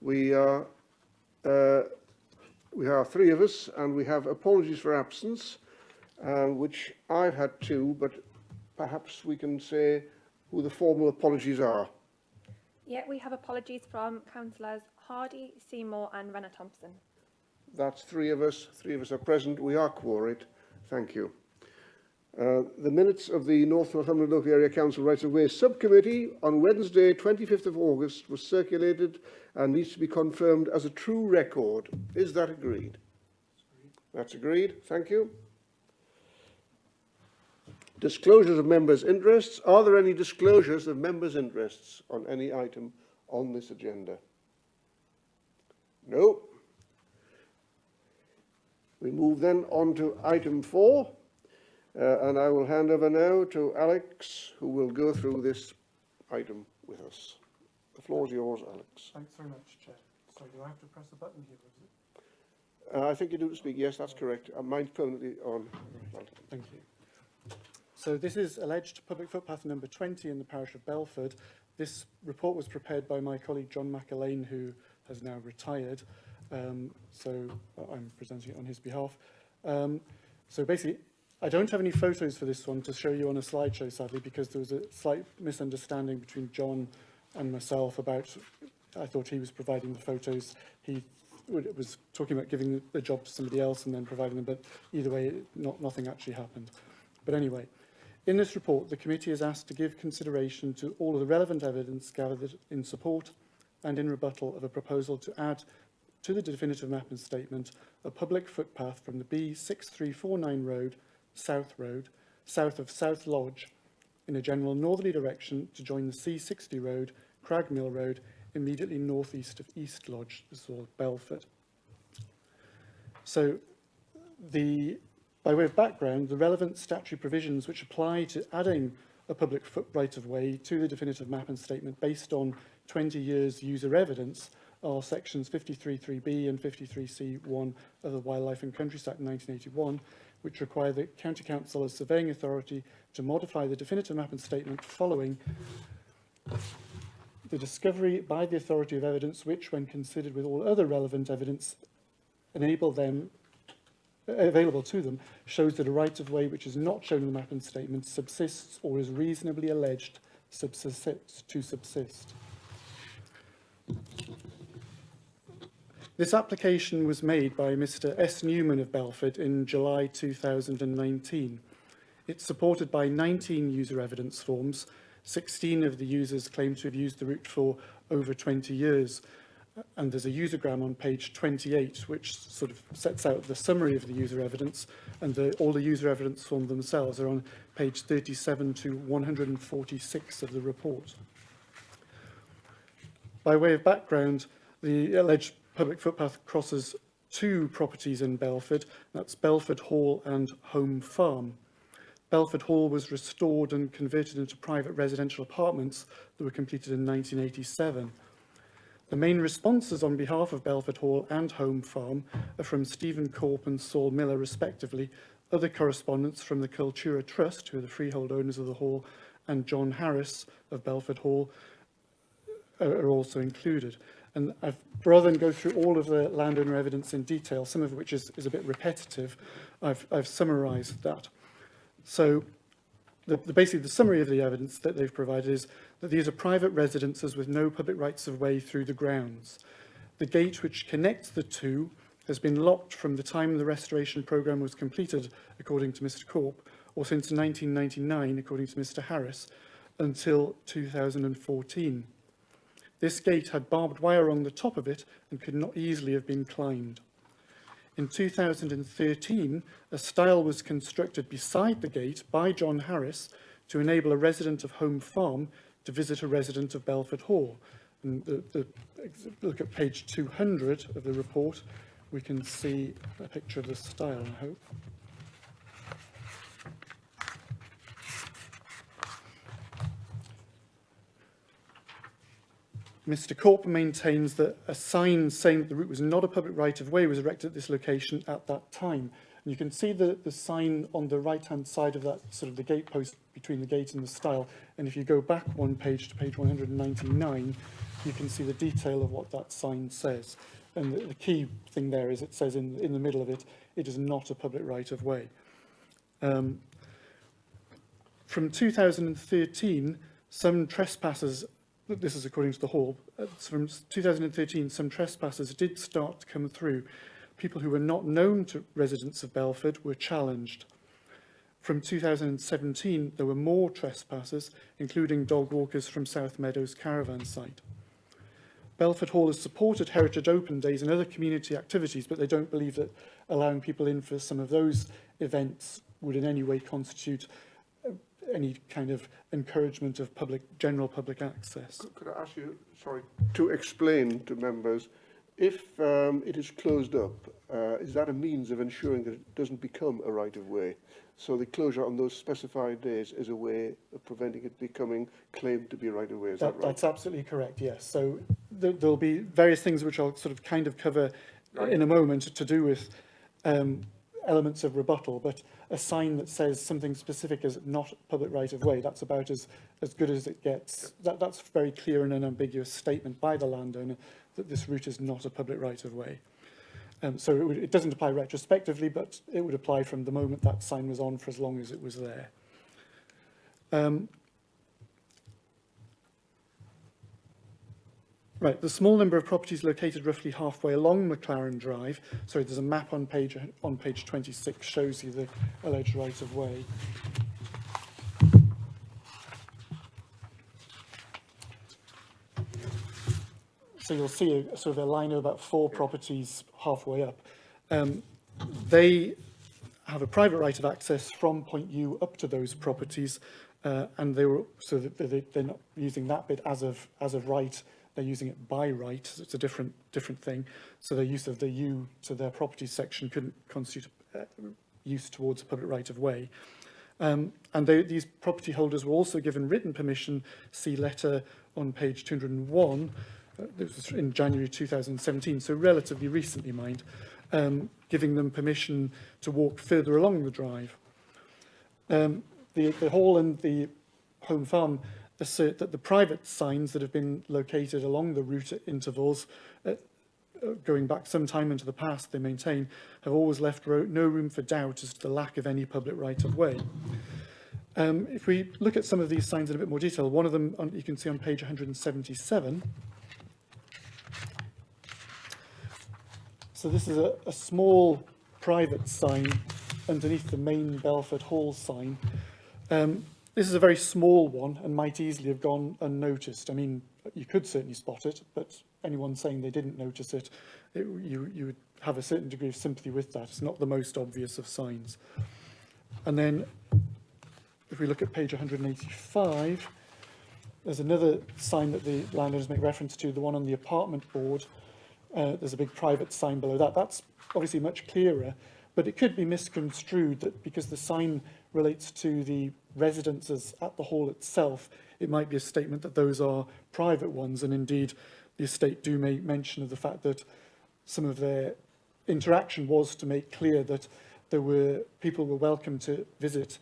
We are three of us, and we have apologies for absence, which I've had two, but perhaps we can say who the formal apologies are. Yeah, we have apologies from Councillors Hardy, Seymour and Renner Thompson. That's three of us. Three of us are present. We are quorate. Thank you. The minutes of the Northumberland Local Area Council Rights of Way Subcommittee on Wednesday, 25th of August was circulated and needs to be confirmed as a true record. Is that agreed? That's agreed. Thank you. Disclosures of members' interests. Are there any disclosures of members' interests on any item on this agenda? No. We move then on to item 4. And I will hand over now to Alex, who will go through this item with us. The floor is yours, Alex. Thanks very much, Chair. Sorry, do I have to press the button here? Is it? I think you do to speak. Yes, that's correct. Mine's permanently on. Right. Thank you. So this is alleged public footpath number 20 in the parish of Belford. This report was prepared by my colleague John McAlane, who has now retired. So I'm presenting it on his behalf. So basically, I don't have any photos for this one to show you on a slideshow, sadly, because there was a slight misunderstanding between John and myself about, I thought he was providing the photos. He was talking about giving the job to somebody else and then providing them, but either way, nothing actually happened. But anyway, in this report, the committee is asked to give consideration to all of the relevant evidence gathered in support and in rebuttal of a proposal to add to the definitive mapping statement a public footpath from the B6349 road, south of South Lodge, in a general northerly direction to join the C60 road, Cragmill Road, immediately northeast of East Lodge, this is all Belford. So, by way of background, the relevant statutory provisions which apply to adding a public right-of-way to the definitive mapping statement based on 20 years user evidence are sections 53.3b and 53c(1) of the Wildlife and Countryside Act 1981, which require the County Council as surveying authority to modify the definitive mapping statement following the discovery by the authority of evidence which, when considered with all other relevant evidence available to them, shows that a right-of-way which is not shown in the mapping statement subsists or is reasonably alleged to subsist. This application was made by Mr. S. Newman of Belford in July 2019. It's supported by 19 user evidence forms. 16 of the users claim to have used the route for over 20 years. And there's a usergram on page 28, which sort of sets out the summary of the user evidence, and all the user evidence forms themselves are on page 37 to 146 of the report. By way of background, the alleged public footpath crosses two properties in Belford. That's Belford Hall and Home Farm. Belford Hall was restored and converted into private residential apartments that were completed in 1987. The main responses on behalf of Belford Hall and Home Farm are from Stephen Corp and Saul Miller, respectively. Other correspondence from the Cultura Trust, who are the freehold owners of the hall, and John Harris of Belford Hall are also included. And rather than go through all of the landowner evidence in detail, some of which is a bit repetitive, I've summarised that. So basically the summary of the evidence that they've provided is that these are private residences with no public rights of way through the grounds. The gate which connects the two has been locked from the time the restoration programme was completed, according to Mr. Corp, or since 1999, according to Mr. Harris, until 2014. This gate had barbed wire on the top of it and could not easily have been climbed. In 2013, a stile was constructed beside the gate by John Harris to enable a resident of Home Farm to visit a resident of Belford Hall. And look at page 200 of the report, we can see a picture of the stile, I hope. Mr. Corp maintains that a sign saying that the route was not a public right-of-way was erected at this location at that time. And you can see the sign on the right-hand side of that, sort of the gate post between the gate and the stile. And if you go back one page to page 199, you can see the detail of what that sign says. And the key thing there is it says in the middle of it, it is not a public right-of-way. From 2013, some trespassers, this is according to the Hall, from 2013, some trespassers did start to come through. People who were not known to residents of Belford were challenged. From 2017, there were more trespassers, including dog walkers from South Meadows caravan site. Belford Hall has supported Heritage Open Days and other community activities, but they don't believe that allowing people in for some of those events would in any way constitute any kind of encouragement of general public access. Could I ask you, sorry, to explain to members, if it is closed up, is that a means of ensuring that it doesn't become a right-of-way? So the closure on those specified days is a way of preventing it becoming claimed to be a right-of-way, is that right? That's absolutely correct, yes. So there'll be various things which I'll sort of kind of cover in a moment to do with elements of rebuttal, but a sign that says something specific as not public right-of-way, that's about as good as it gets. That's a very clear and unambiguous statement by the landowner that this route is not a public right-of-way. So it doesn't apply retrospectively, but it would apply from the moment that sign was on for as long as it was there. Right, the small number of properties located roughly halfway along McLaren Drive, sorry, there's a map on page 26 shows you the alleged right-of-way. So you'll see a sort of a line of about 4 properties halfway up. They have a private right of access from point U up to those properties, and they were so that they're not using that bit as of right. They're using it by right. So it's a different thing. So their use of the U to their property section couldn't constitute use towards a public right of way. And these property holders were also given written permission. See letter on page 201. This was in January 2017, so relatively recently, mind, giving them permission to walk further along the drive. The Hall and the Home Farm assert that the private signs that have been located along the route at intervals, going back some time into the past, they maintain, have always left no room for doubt as to the lack of any public right-of-way. If we look at some of these signs in a bit more detail, one of them you can see on page 177. So this is a small private sign underneath the main Belford Hall sign. This is a very small one and might easily have gone unnoticed. I mean, you could certainly spot it, but anyone saying they didn't notice it, you would have a certain degree of sympathy with that. It's not the most obvious of signs. And then if we look at page 185, there's another sign that the landowners make reference to, the one on the apartment board. There's a big private sign below that. That's obviously much clearer, but it could be misconstrued that because the sign relates to the residences at the hall itself, it might be a statement that those are private ones, and indeed the estate do make mention of the fact that some of their interaction was to make clear that people were welcome to visit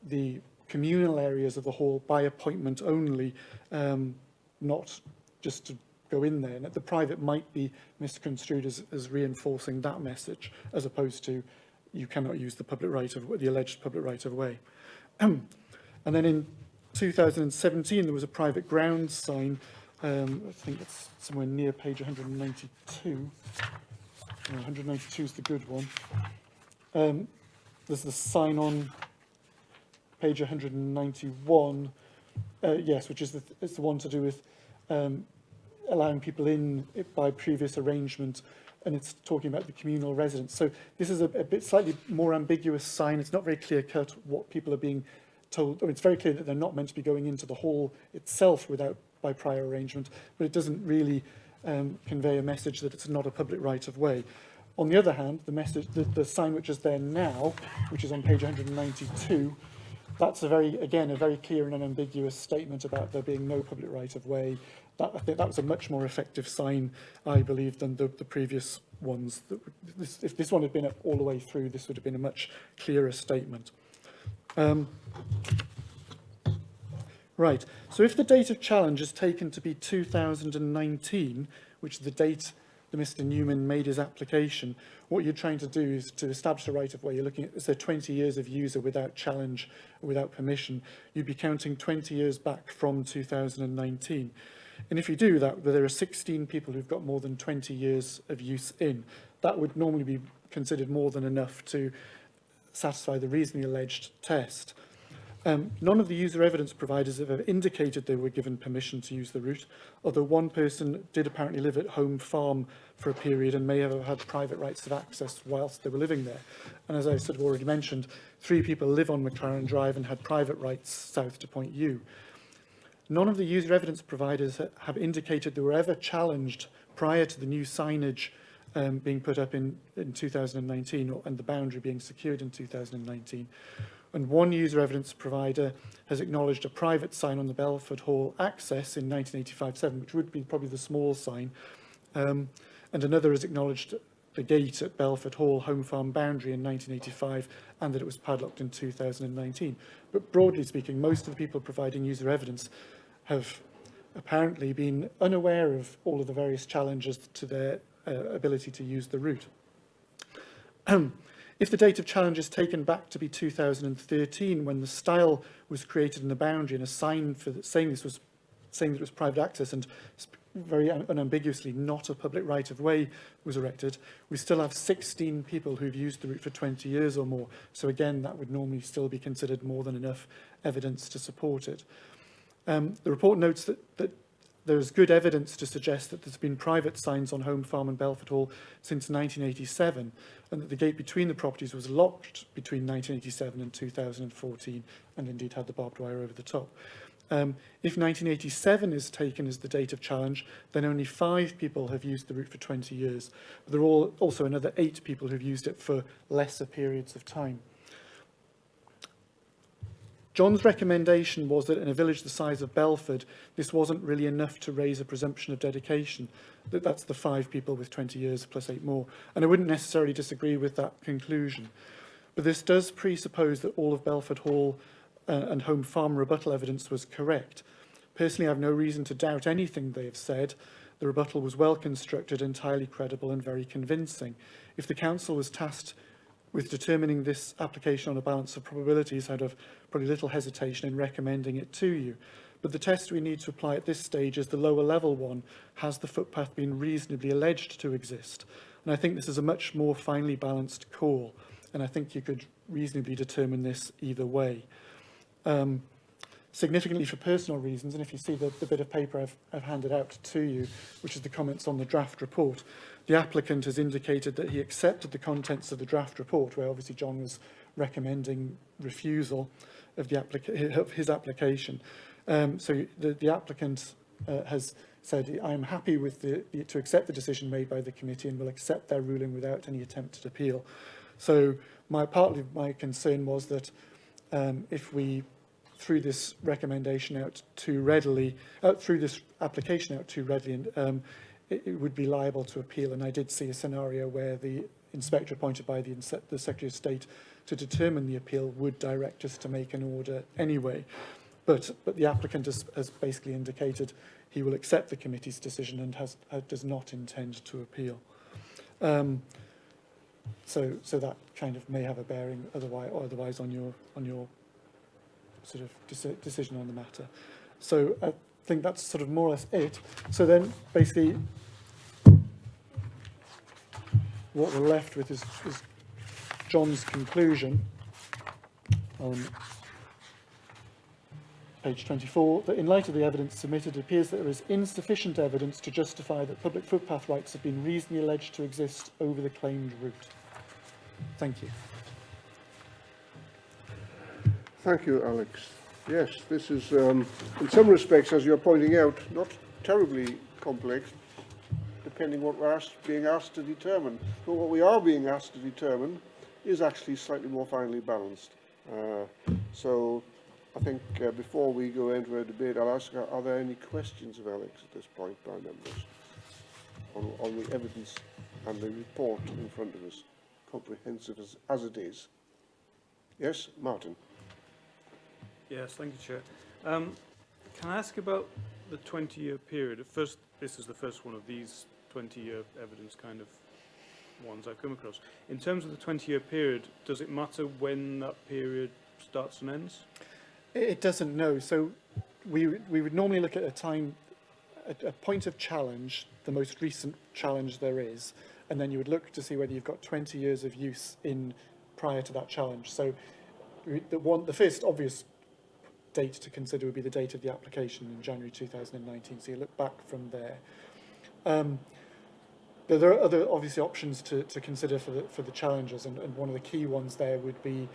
the communal areas of the hall by appointment only, not just to go in there. And the private might be misconstrued as reinforcing that message, as opposed to you cannot use the alleged public right of way. And then in 2017, there was a private grounds sign. I think it's somewhere near page 192. 192 is the good one. There's the sign on page 191, yes, which is it's the one to do with allowing people in by previous arrangement, and it's talking about the communal residence. So this is a bit slightly more ambiguous sign. It's not very clear-cut what people are being told. I mean, it's very clear that they're not meant to be going into the hall itself by prior arrangement, but it doesn't really convey a message that it's not a public right of way. On the other hand, the sign which is there now, which is on page 192, that's a very clear and unambiguous statement about there being no public right of way. I think that was a much more effective sign, I believe, than the previous ones. If this one had been all the way through, this would have been a much clearer statement. Right. So if the date of challenge is taken to be 2019, which is the date that Mr. Newman made his application, what you're trying to do is to establish a right of way. You're looking at, so 20 years of user without challenge, without permission. You'd be counting 20 years back from 2019. And if you do that, there are 16 people who've got more than 20 years of use in. That would normally be considered more than enough to satisfy the reasonably alleged test. None of the user evidence providers have ever indicated they were given permission to use the route, although one person did apparently live at home farm for a period and may have had private rights of access whilst they were living there. And as I sort of already mentioned, 3 people live on McLaren Drive and had private rights south to Point U. None of the user evidence providers have indicated they were ever challenged prior to the new signage being put up in 2019 and the boundary being secured in 2019. And one user evidence provider has acknowledged a private sign on the Belford Hall access in 1985-7, which would be probably the small sign. And another has acknowledged the gate at Belford Hall home farm boundary in 1985 and that it was padlocked in 2019. But broadly speaking, most of the people providing user evidence have apparently been unaware of all of the various challenges to their ability to use the route. If the date of challenge is taken back to be 2013, when the stile was created in the boundary and a sign for saying that it was private access and very unambiguously not a public right of way was erected, we still have 16 people who've used the route for 20 years or more. So again, that would normally still be considered more than enough evidence to support it. The report notes that there's good evidence to suggest that there's been private signs on Home Farm and Belford Hall since 1987, and that the gate between the properties was locked between 1987 and 2014, and indeed had the barbed wire over the top. If 1987 is taken as the date of challenge, then only 5 people have used the route for 20 years. But there are also another 8 people who've used it for lesser periods of time. John's recommendation was that in a village the size of Belford, this wasn't really enough to raise a presumption of dedication. That's the 5 people with 20 years plus 8 more. And I wouldn't necessarily disagree with that conclusion. But this does presuppose that all of Belford Hall and Home Farm rebuttal evidence was correct. Personally, I have no reason to doubt anything they have said. The rebuttal was well constructed, entirely credible and very convincing. If the council was tasked with determining this application on a balance of probabilities, I'd have probably little hesitation in recommending it to you. But the test we need to apply at this stage is the lower level one. Has the footpath been reasonably alleged to exist? And I think this is a much more finely balanced call. And I think you could reasonably determine this either way. Significantly for personal reasons, and if you see the bit of paper I've handed out to you, which is the comments on the draft report, the applicant has indicated that he accepted the contents of the draft report, where obviously John was recommending refusal of his application. So the applicant has said, I am happy with to accept the decision made by the committee and will accept their ruling without any attempted appeal. So partly my concern was that if we threw this recommendation out too readily, threw this application out too readily, and it would be liable to appeal. And I did see a scenario where the inspector appointed by the Secretary of State to determine the appeal would direct us to make an order anyway. But the applicant has basically indicated he will accept the committee's decision and does not intend to appeal. So that kind of may have a bearing otherwise on your sort of decision on the matter. So I think that's sort of more or less it. So then basically what we're left with is John's conclusion on page 24, that in light of the evidence submitted, it appears that there is insufficient evidence to justify that public footpath rights have been reasonably alleged to exist over the claimed route. Thank you. Thank you, Alex. Yes, this is, in some respects, as you're pointing out, not terribly complex, depending what we're being asked to determine. But what we are being asked to determine is actually slightly more finely balanced. So I think before we go into a debate, I'll ask, are there any questions of Alex at this point by members on the evidence and the report in front of us, comprehensive as it is? Yes, Martin. Yes, thank you, Chair. Can I ask about the 20-year period? First, this is the first one of these 20-year evidence kind of ones I've come across. In terms of the 20-year period, does it matter when that period starts and ends? It doesn't, no. So we would normally look at a time, a point of challenge, the most recent challenge there is, and then you would look to see whether you've got 20 years of use in prior to that challenge. So the first obvious date to consider would be the date of the application in January 2019. So you look back from there. There are other obviously options to consider for the challenges, and one of the key ones there would be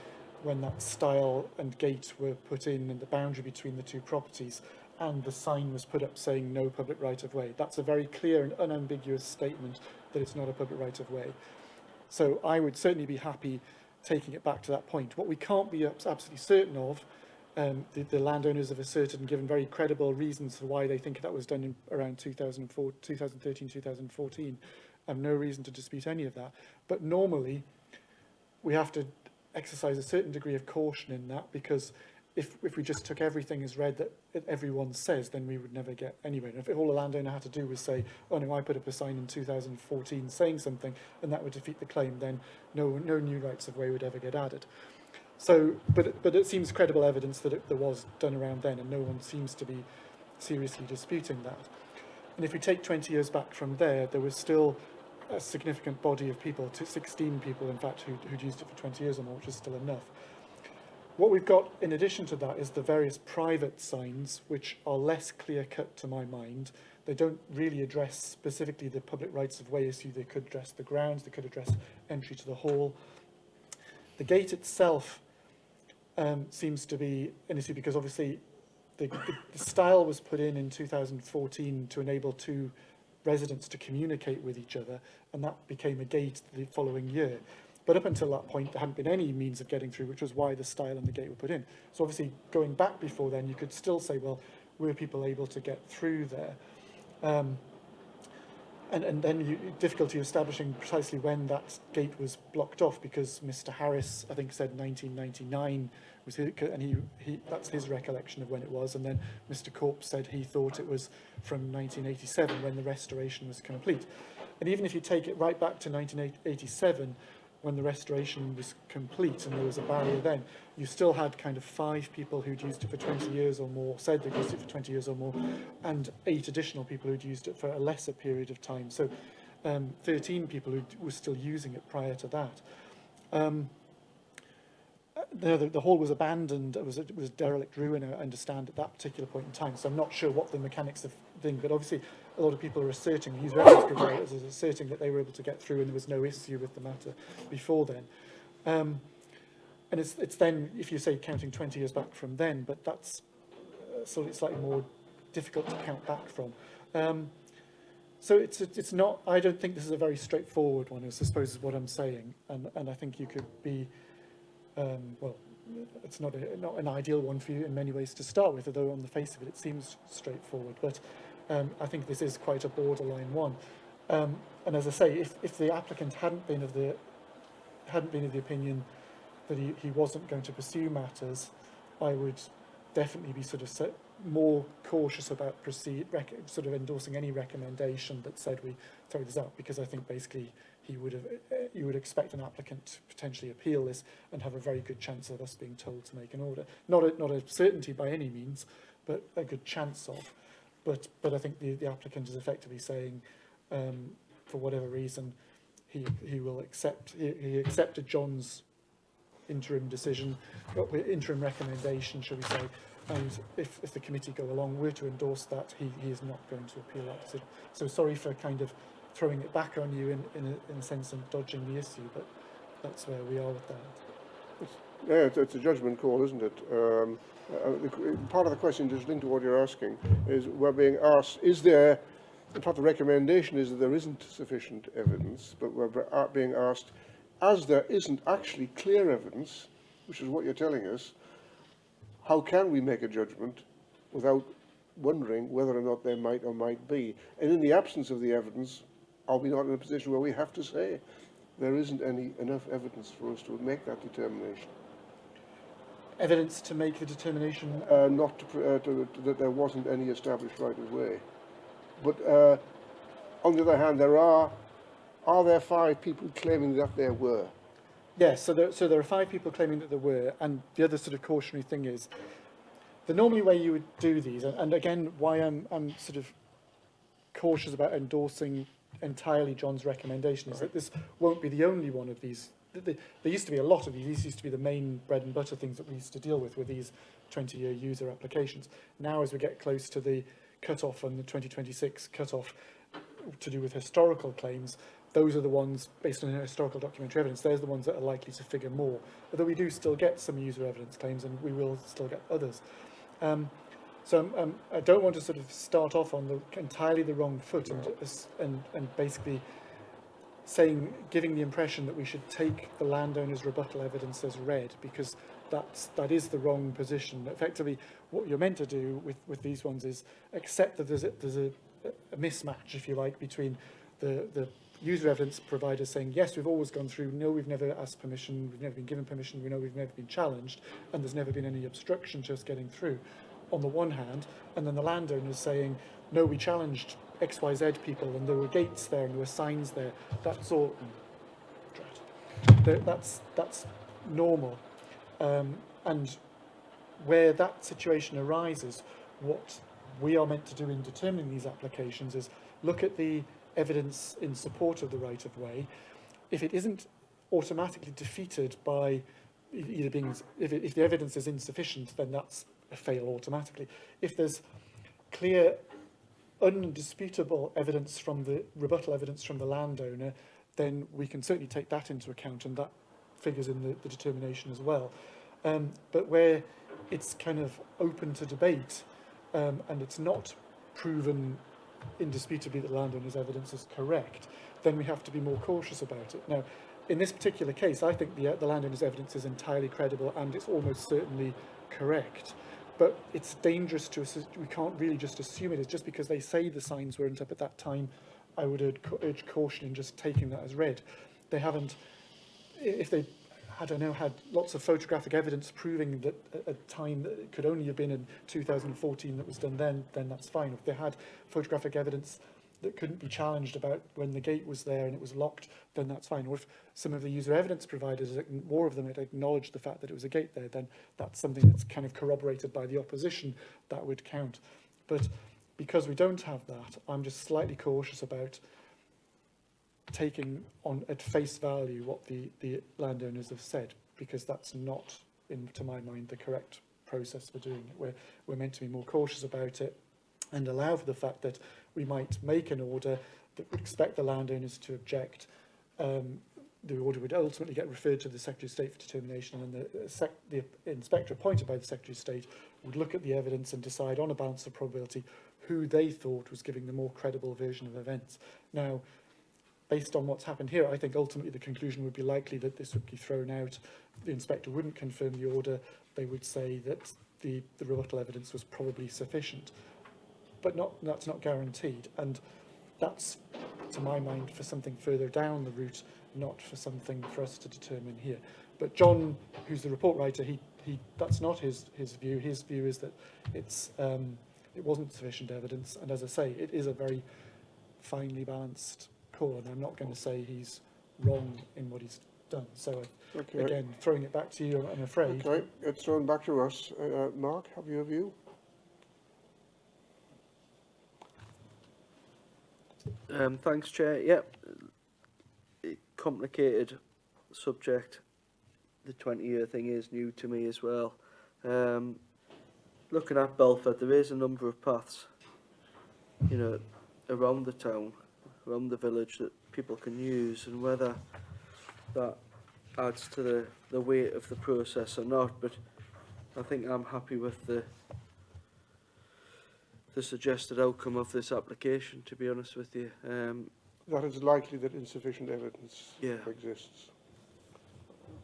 when that stile and gate were put in and the boundary between the two properties, and the sign was put up saying no public right-of-way. That's a very clear and unambiguous statement that it's not a public right-of-way. So I would certainly be happy taking it back to that point. What we can't be absolutely certain of, the landowners have asserted and given very credible reasons for why they think that was done in around 2013, 2014. I have no reason to dispute any of that. But normally, we have to exercise a certain degree of caution in that, because if we just took everything as read that everyone says, then we would never get anywhere. And if all the landowner had to do was say, oh no, I put up a sign in 2014 saying something, and that would defeat the claim, then no new rights of way would ever get added. So, but it seems credible evidence that it was done around then, and no one seems to be seriously disputing that. And if we take 20 years back from there, there was still a significant body of people, 16 people in fact, who'd used it for 20 years or more, which is still enough. What we've got in addition to that is the various private signs, which are less clear-cut to my mind. They don't really address specifically the public rights of way issue. They could address the grounds, they could address entry to the hall. The gate itself seems to be an issue because obviously the stile was put in 2014 to enable two residents to communicate with each other, and that became a gate the following year. But up until that point, there hadn't been any means of getting through, which was why the stile and the gate were put in. So obviously, going back before then, you could still say, well, were people able to get through there? And then difficulty establishing precisely when that gate was blocked off, because Mr. Harris, I think, said 1999 was his, and that's his recollection of when it was. And then Mr. Corp said he thought it was from 1987 when the restoration was complete. And even if you take it right back to 1987, when the restoration was complete and there was a barrier then, you still had kind of 5 people who'd used it for 20 years or more, said they'd used it for 20 years or more, and 8 additional people who'd used it for a lesser period of time. So 13 people who were still using it prior to that. The hall was abandoned. It was derelict ruin, I understand, at that particular point in time. So I'm not sure what the mechanics of the thing, but obviously a lot of people are asserting, these reference providers are asserting that they were able to get through and there was no issue with the matter before then. And it's then, if you say counting 20 years back from then, but that's slightly more difficult to count back from. So it's not, I don't think this is a very straightforward one, I suppose is what I'm saying. And I think you could be, well, it's not an ideal one for you in many ways to start with, although on the face of it, it seems straightforward. But I think this is quite a borderline one. And as I say, if the applicant hadn't been of the opinion that he wasn't going to pursue matters, I would definitely be sort of more cautious about sort of endorsing any recommendation that said we throw this out, because I think basically you would expect an applicant to potentially appeal this and have a very good chance of us being told to make an order. Not a certainty by any means, but a good chance of. But I think the applicant is effectively saying, for whatever reason, he will accept. He accepted John's interim decision, interim recommendation, shall we say, and if the committee go along were to endorse that, he is not going to appeal that decision. So sorry for kind of throwing it back on you in a sense and dodging the issue, but that's where we are with that. It's a judgment call, isn't it? Part of the question, just linked to what you're asking, is we're being asked, is there, in fact the recommendation is that there isn't sufficient evidence, but we're being asked, as there isn't actually clear evidence, which is what you're telling us, how can we make a judgment without wondering whether or not there might or might be? And in the absence of the evidence, are we not in a position where we have to say there isn't enough evidence for us to make that determination? evidence to make the determination. Not that there wasn't any established right of way. But on the other hand, are there 5 people claiming that there were? Yes, so there are 5 people claiming that there were, and the other sort of cautionary thing is, the normally way you would do these, and again, why I'm sort of cautious about endorsing entirely John's recommendation, is that this won't be the only one of these. There used to be a lot of these. These used to be the main bread and butter things that we used to deal with these 20-year user applications. Now, as we get close to the cut-off and the 2026 cut-off to do with historical claims, those are the ones, based on historical documentary evidence, there's the ones that are likely to figure more. Although we do still get some user evidence claims, and we will still get others. So I don't want to sort of start off on entirely the wrong foot and basically giving the impression that we should take the landowner's rebuttal evidence as read, because that is the wrong position. Effectively, what you're meant to do with these ones is accept that there's a mismatch, if you like, between the user evidence provider saying, yes, we've always gone through, no, we've never asked permission, we've never been given permission, we know we've never been challenged, and there's never been any obstruction to us getting through, on the one hand, and then the landowner is saying, no, we challenged XYZ people, and there were gates there, and there were signs there. That's all. That's normal, and where that situation arises, what we are meant to do in determining these applications is look at the evidence in support of the right of way. If it isn't automatically defeated by either being, if the evidence is insufficient, then that's a fail automatically. If there's clear, undisputable evidence from the rebuttal evidence from the landowner, then we can certainly take that into account, and that figures in the determination as well. But where it's kind of open to debate, and it's not proven indisputably that the landowner's evidence is correct, then we have to be more cautious about it. Now, in this particular case, I think the landowner's evidence is entirely credible, and it's almost certainly correct. But it's dangerous to assume, we can't really just assume it is just because they say the signs weren't up at that time. I would urge caution in just taking that as read. They haven't, if they, I don't know, had lots of photographic evidence proving that at a time that it could only have been in 2014 that was done then that's fine. If they had photographic evidence that couldn't be challenged about when the gate was there and it was locked, then that's fine. Or if some of the user evidence providers, more of them, had acknowledged the fact that it was a gate there, then that's something that's kind of corroborated by the opposition, that would count. But because we don't have that, I'm just slightly cautious about taking on at face value what the landowners have said, because that's not, to my mind, the correct process for doing it. We're meant to be more cautious about it and allow for the fact that we might make an order that would expect the landowners to object. The order would ultimately get referred to the Secretary of State for determination, and the inspector appointed by the Secretary of State would look at the evidence and decide on a balance of probability who they thought was giving the more credible version of events. Now, based on what's happened here, I think ultimately the conclusion would be likely that this would be thrown out. The inspector wouldn't confirm the order. They would say that the rebuttal evidence was probably sufficient. But that's not guaranteed. And that's, to my mind, for something further down the route, not for something for us to determine here. But John, who's the report writer, that's not his view. His view is that it wasn't sufficient evidence. And as I say, it is a very finely balanced call, and I'm not going to say he's wrong in what he's done. So, again, throwing it back to you, I'm afraid. Okay, it's thrown back to us. Mark, have you a view? Thanks, Chair. Yep, complicated subject. The 20-year thing is new to me as well. Looking at Belford, there is a number of paths, around the town, around the village that people can use, and whether that adds to the weight of the process or not. But I think I'm happy with the suggested outcome of this application, to be honest with you. That it's likely that insufficient evidence exists.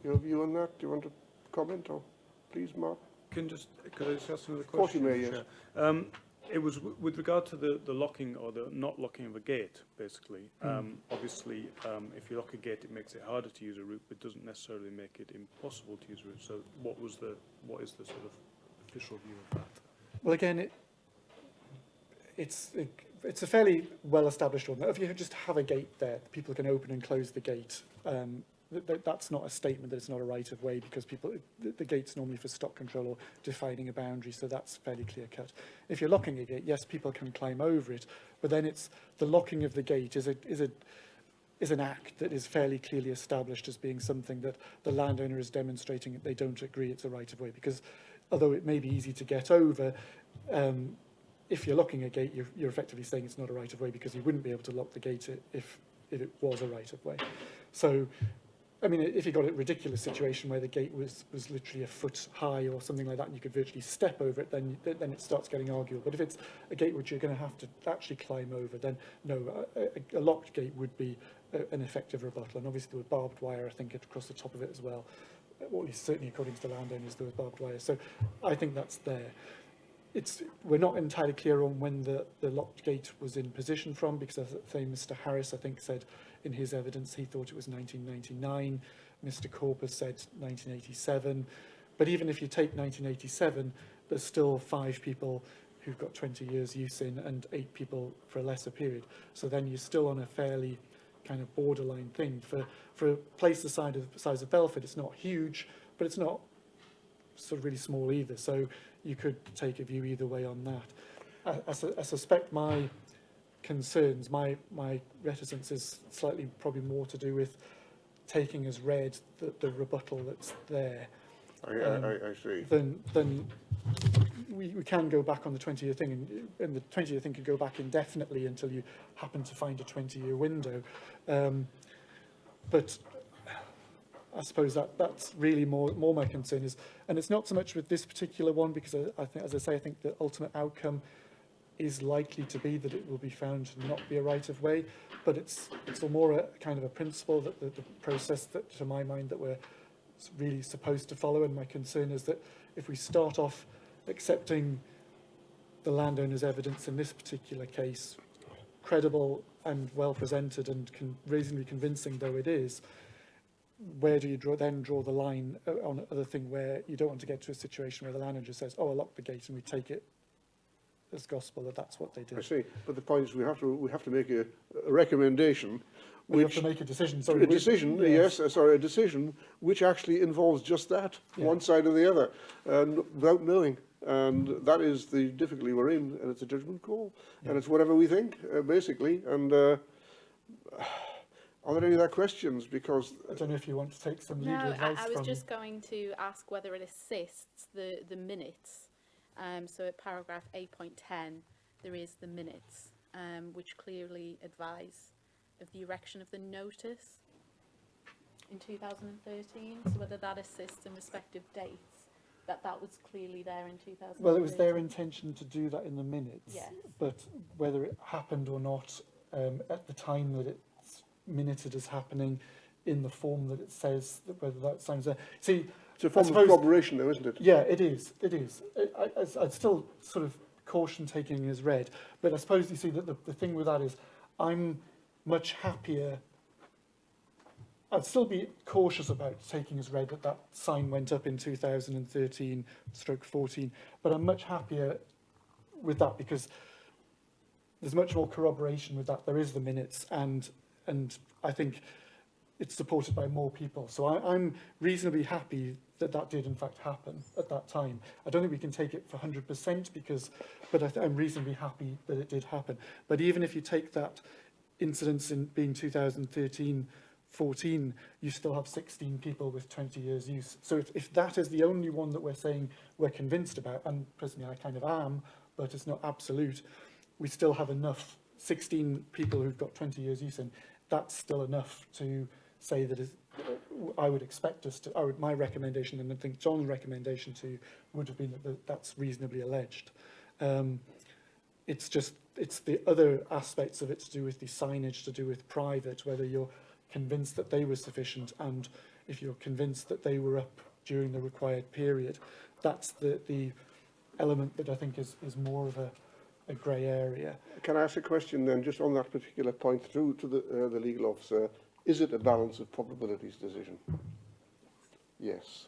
Your view on that? Do you want to comment, or please, Mark? Could I just ask another question? Of course you may, yes. It was with regard to the locking or the not locking of a gate, basically. Obviously, if you lock a gate, it makes it harder to use a route, but doesn't necessarily make it impossible to use a route. So what is the sort of official view of that? Well, again, it's a fairly well-established one. If you just have a gate there, people can open and close the gate. That's not a statement that it's not a right-of-way, because the gate's normally for stock control or defining a boundary, so that's fairly clear-cut. If you're locking a gate, yes, people can climb over it, but then it's the locking of the gate is an act that is fairly clearly established as being something that the landowner is demonstrating that they don't agree it's a right-of-way, because although it may be easy to get over, if you're locking a gate, you're effectively saying it's not a right-of-way, because you wouldn't be able to lock the gate if it was a right-of-way. So, I mean, if you got a ridiculous situation where the gate was literally a foot high or something like that, and you could virtually step over it, then it starts getting arguable. But if it's a gate which you're going to have to actually climb over, then no, a locked gate would be an effective rebuttal. And obviously there was barbed wire, I think, across the top of it as well. Well, certainly according to the landowners, there was barbed wire. So I think that's there. We're not entirely clear on when the locked gate was in position from, because as I say, Mr. Harris, I think, said in his evidence he thought it was 1999. Mr. Corpus said 1987. But even if you take 1987, there's still 5 people who've got 20 years use in and 8 people for a lesser period. So then you're still on a fairly kind of borderline thing. For a place the size of Belford, it's not huge, but it's not sort of really small either. So you could take a view either way on that. I suspect my concerns, my reticence is slightly probably more to do with taking as read the rebuttal that's there. I see. Then we can go back on the 20-year thing, and the 20-year thing can go back indefinitely until you happen to find a 20-year window. But I suppose that's really more my concern is, and it's not so much with this particular one, because I think, as I say, I think the ultimate outcome is likely to be that it will be found to not be a right-of-way, but it's more a kind of a principle that the process that, to my mind, that we're really supposed to follow. And my concern is that if we start off accepting the landowner's evidence in this particular case, credible and well presented and reasonably convincing though it is, where do you then draw the line on other thing where you don't want to get to a situation where the landowner says, oh, I locked the gate, and we take it as gospel that that's what they did. I see. But the point is we have to make a recommendation. We have to make a decision. Sorry, a decision, yes, a decision which actually involves just that, one side or the other, without knowing. And that is the difficulty we're in, and it's a judgment call. And it's whatever we think, basically. And are there any other questions? Because I don't know if you want to take some legal advice I was from... just going to ask whether it assists the minutes. So at paragraph 8.10, there is the minutes, which clearly advise of the erection of the notice in 2013. So whether that assists in respective dates, that was clearly there in 2013. Well, it was their intention to do that in the minutes, yes. But whether it happened or not at the time that it's minuted as happening in the form that it says, that whether that sounds there. See, it's a form of corroboration, though, isn't it? Yeah, it is. It is. I'd still sort of caution taking as read, but I suppose you see that the thing with that is I'm much happier. I'd still be cautious about taking as read that sign went up in 2013/14, but I'm much happier with that because there's much more corroboration with that. There is the minutes, and I think it's supported by more people. So I'm reasonably happy that did in fact happen at that time. I don't think we can take it for 100% but I'm reasonably happy that it did happen. But even if you take that incidence in being 2013/14, you still have 16 people with 20 years use. So if that is the only one that we're saying we're convinced about, and personally I kind of am, but it's not absolute, we still have enough, 16 people who've got 20 years use in, that's still enough to say that I would expect us to, my recommendation, and I think John's recommendation to you would have been that that's reasonably alleged. It's the other aspects of it to do with the signage, to do with private, whether you're convinced that they were sufficient, and if you're convinced that they were up during the required period. That's the element that I think is more of a grey area. Can I ask a question then, just on that particular point, to the legal officer? Is it a balance of probabilities decision? Yes.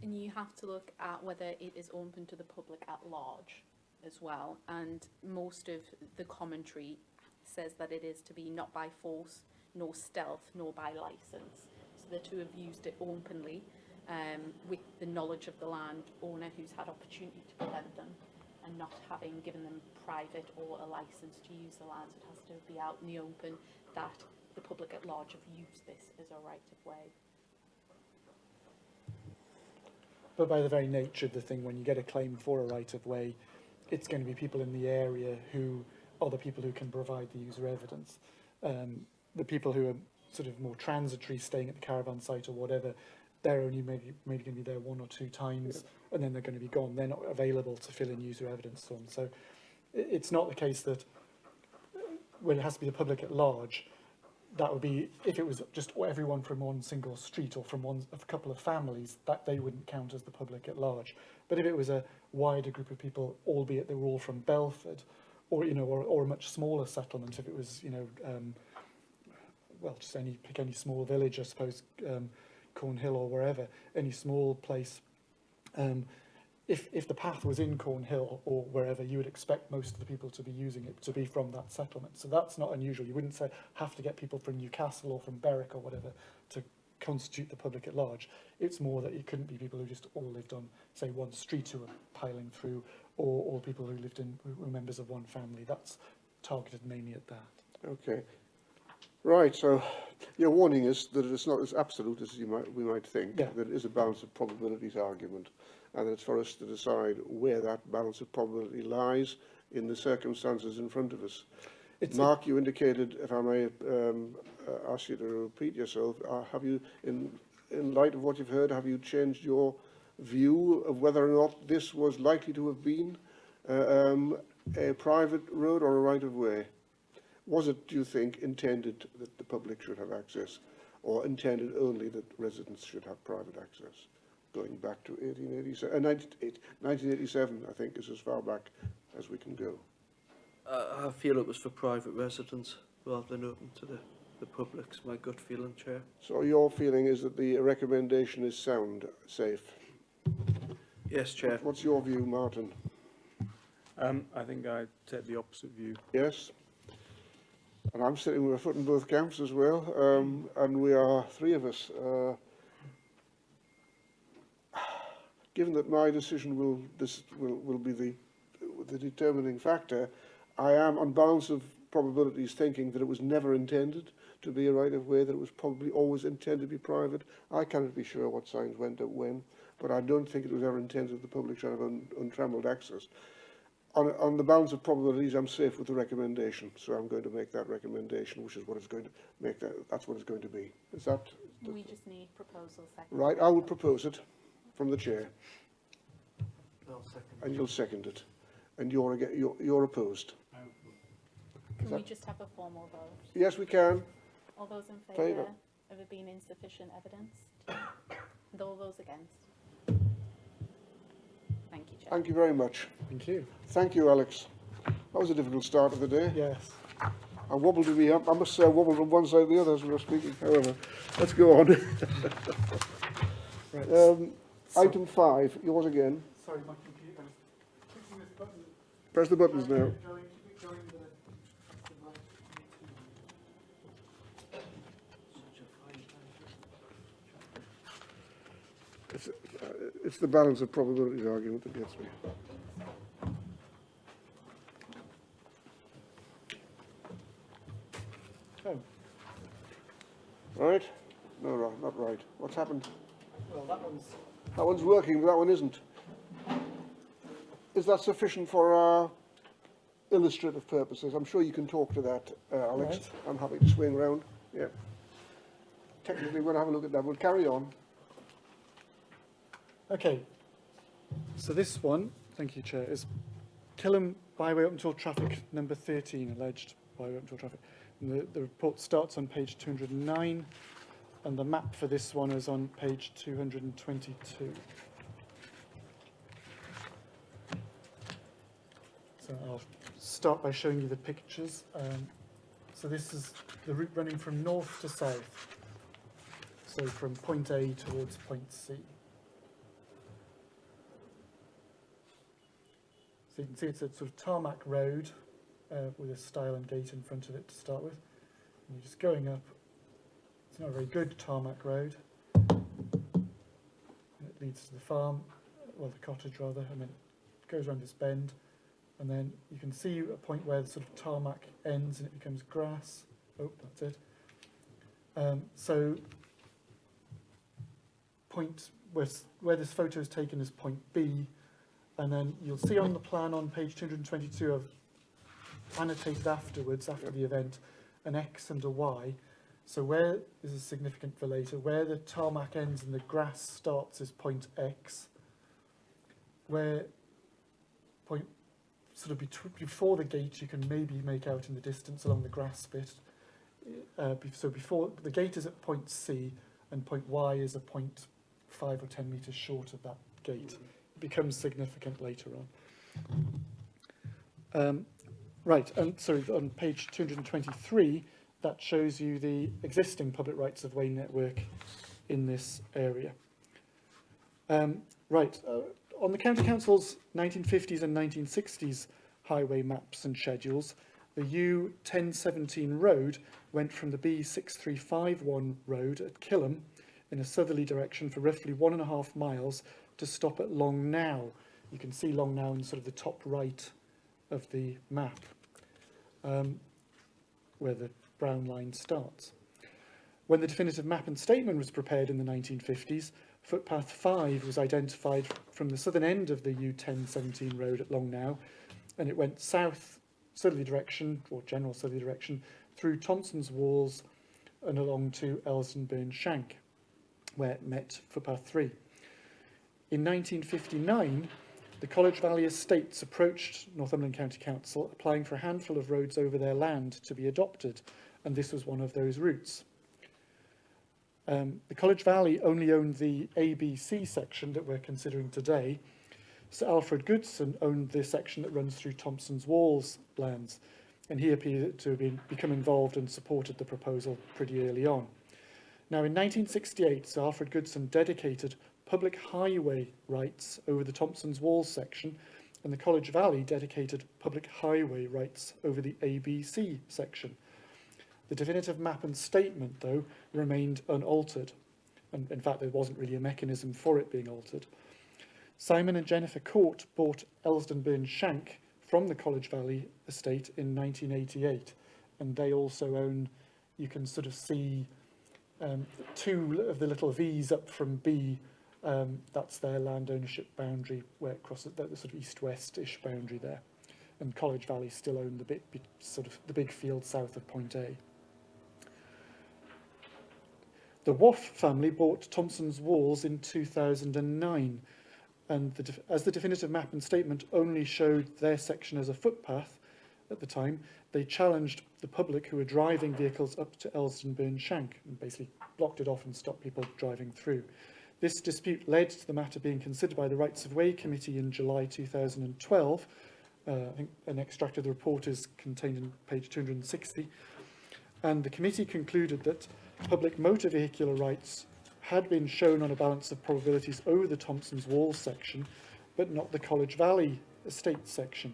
And you have to look at whether it is open to the public at large as well. And most of the commentary says that it is to be not by force, nor stealth, nor by licence. So the two have used it openly, with the knowledge of the landowner who's had opportunity to prevent them, and not having given them private or a licence to use the land. So it has to be out in the open that the public at large have used this as a right of way. But by the very nature of the thing, when you get a claim for a right of way, it's going to be people in the area who are the people who can provide the user evidence. The people who are sort of more transitory, staying at the caravan site or whatever, they're only maybe going to be there one or two times, and then they're going to be gone. They're not available to fill in user evidence on. So it's not the case that when it has to be the public at large, that would be, if it was just everyone from one single street or from a couple of families, that they wouldn't count as the public at large. But if it was a wider group of people, albeit they were all from Belford, or or a much smaller settlement, if it was well, just pick any small village, I suppose, Cornhill or wherever, any small place. If the path was in Cornhill or wherever, you would expect most of the people to be using it to be from that settlement. So that's not unusual. You wouldn't have to get people from Newcastle or from Berwick or whatever to constitute the public at large. It's more that it couldn't be people who just all lived on, say, one street who were piling through, or people who were members of one family. That's targeted mainly at that. Okay. Right, so your warning is that it's not as absolute as we might think, Yeah. that it is a balance of probabilities argument, and it's for us to decide where that balance of probability lies in the circumstances in front of us. Mark, you indicated, if I may ask you to repeat yourself, have you, in light of what you've heard, have you changed your view of whether or not this was likely to have been a private road or a right-of-way? Was it, do you think, intended that the public should have access, or intended only that residents should have private access? Going back to 1987, I think, is as far back as we can go. I feel it was for private residents rather than open to the public. It's my gut feeling, Chair. So your feeling is that the recommendation is sound, safe? Yes, Chair. What's your view, Martin? I think I take the opposite view. Yes? And I'm sitting with a foot in both camps as well, and we are three of us. Given that my decision will be the determining factor, I am, on balance of probabilities, thinking that it was never intended to be a right-of-way, that it was probably always intended to be private. I cannot be sure what signs went up when, but I don't think it was ever intended that the public should have untrammeled access. On the balance of probabilities, I'm safe with the recommendation, so I'm going to make that recommendation, which is what it's going to make that's what it's going to be. Is that? We just need proposal second. Right, I will propose it from the chair, I'll second. and you'll second it, and you're opposed. Can we just have a formal vote? Yes, we can. All those in Favour. favour of it being insufficient evidence? And all those against? Thank you, Chair. Thank you very much. Thank you. Thank you, Alex. That was a difficult start of the day. Yes. I wobbled to be up. I must say I wobbled from one side to the other as we were speaking. However, let's go on. Right. Item 5, yours again. Sorry, my computer. Clicking this button. Press the buttons now. It's the balance of probabilities argument that gets me. Oh, Right? No, not right. What's happened? well, that one's... That one's working, but that one isn't. Is that sufficient for our illustrative purposes? I'm sure you can talk to that, Alex. Right. I'm happy to swing round. Yeah. Technically, we'll have a look at that. We'll carry on. Okay, so this one, thank you, Chair, is Killam Byway Open Tour Traffic number 13, alleged Byway Open Tour Traffic. And the report starts on page 209, and the map for this one is on page 222. So I'll start by showing you the pictures. So this is the route running from north to south. So from point A towards point C. So you can see it's a sort of tarmac road with a stile and gate in front of it to start with. And you're just going up. It's not a very good tarmac road. And it leads to the farm, well, the cottage rather, and then it goes around this bend. And then you can see a point where the sort of tarmac ends and it becomes grass. Oh, that's it. So point where this photo is taken is point B, and then you'll see on the plan on page 222, I've annotated afterwards, after the event, an X and a Y. So where this is significant for later, where the tarmac ends and the grass starts is point X. Where point sort of before the gate, you can maybe make out in the distance along the grass bit. So before the gate is at point C, and point Y is a point 5 or 10 metres short of that gate. It becomes significant later on. Right, and sorry, on page 223, that shows you the existing public rights of way network in this area. Right, on the County Council's 1950s and 1960s highway maps and schedules, the U1017 road went from the B6351 road at Killam in a southerly direction for roughly 1.5 miles to stop at Long Now. You can see Long Now in sort of the top right of the map, where the brown line starts. When the definitive map and statement was prepared in the 1950s, footpath 5 was identified from the southern end of the U1017 road at Long Now, and it went south, southerly direction, or general southerly direction, through Thompson's Walls and along to Elsdenburn Shank, where it met footpath 3. In 1959, the College Valley Estates approached Northumberland County Council, applying for a handful of roads over their land to be adopted, and this was one of those routes. The College Valley only owned the ABC section that we're considering today. Sir Alfred Goodson owned the section that runs through Thompson's Walls lands, and he appeared to have become involved and supported the proposal pretty early on. Now, in 1968, Sir Alfred Goodson dedicated public highway rights over the Thompson's Walls section, and the College Valley dedicated public highway rights over the ABC section. The definitive map and statement, though, remained unaltered, and in fact there wasn't really a mechanism for it being altered. Simon and Jennifer Court bought Elsdenburn Shank from the College Valley estate in 1988, and they also own, you can sort of see two of the little V's up from B. That's their land ownership boundary where it crosses the sort of east-west-ish boundary there. And College Valley still own the sort of the big field south of Point A. The Waff family bought Thompson's Walls in 2009, and as the definitive map and statement only showed their section as a footpath at the time, they challenged the public who were driving vehicles up to Elsdenburn Shank and basically blocked it off and stopped people driving through. This dispute led to the matter being considered by the Rights of Way Committee in July 2012. I think an extract of the report is contained in page 260. And the committee concluded that public motor vehicular rights had been shown on a balance of probabilities over the Thompson's Walls section, but not the College Valley estate section.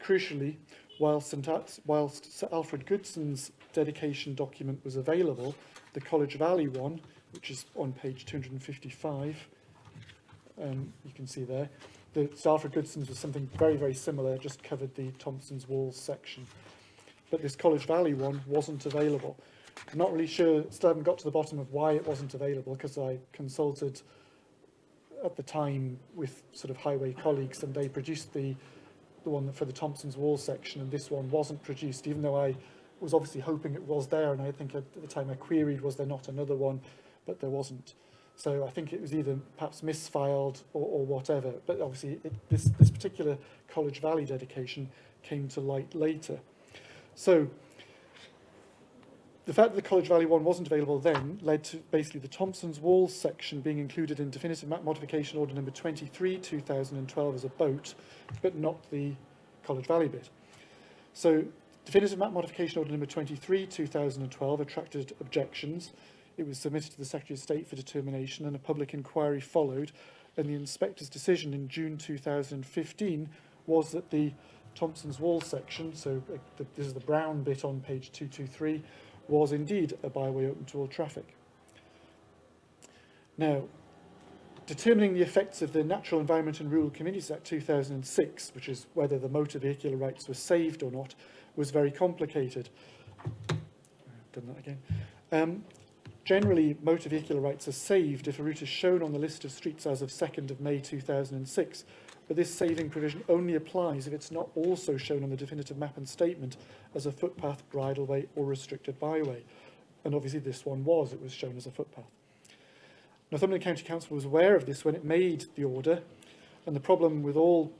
Crucially, whilst Sir Alfred Goodson's dedication document was available, the College Valley one, which is on page 255, you can see there, the Sir Alfred Goodson's was something very, very similar, just covered the Thompson's Walls section. But this College Valley one wasn't available. I'm not really sure, still haven't got to the bottom of why it wasn't available, because I consulted at the time with sort of highway colleagues, and they produced the one for the Thompson's Walls section, and this one wasn't produced, even though I was obviously hoping it was there, and I think at the time I queried, was there not another one, but there wasn't. So I think it was either perhaps misfiled or whatever, but obviously this particular College Valley dedication came to light later. So the fact that the College Valley one wasn't available then led to basically the Thompson's Walls section being included in Definitive Map Modification Order number 23, 2012 as a boat, but not the College Valley bit. So definitive map modification order number 23, 2012 attracted objections. It was submitted to the Secretary of State for determination and a public inquiry followed, and the inspector's decision in June 2015 was that the Thompson's Wall section, so this is the brown bit on page 223, was indeed a byway open to all traffic. Now, determining the effects of the Natural Environment and Rural Communities Act 2006, which is whether the motor vehicular rights were saved or not, was very complicated. I've done that again. Generally, motor vehicular rights are saved if a route is shown on the list of streets as of 2nd of May 2006, but this saving provision only applies if it's not also shown on the definitive map and statement as a footpath, bridleway or restricted byway. And obviously this one was, it was shown as a footpath. Northumberland County Council was aware of this when it made the order, and the problem with all,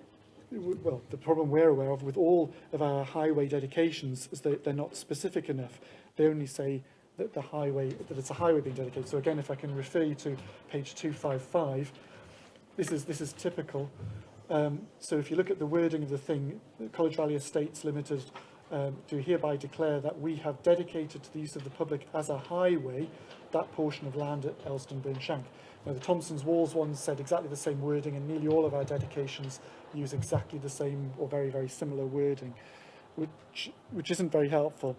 well, the problem we're aware of with all of our highway dedications is that they're not specific enough. They only say that that it's a highway being dedicated. So again, if I can refer you to page 255, this is typical. So if you look at the wording of the thing, College Valley Estates Limited do hereby declare that we have dedicated to the use of the public as a highway that portion of land at Elston Burn Shank. Now the Thompson's Walls one said exactly the same wording, and nearly all of our dedications use exactly the same or very, very similar wording, which isn't very helpful,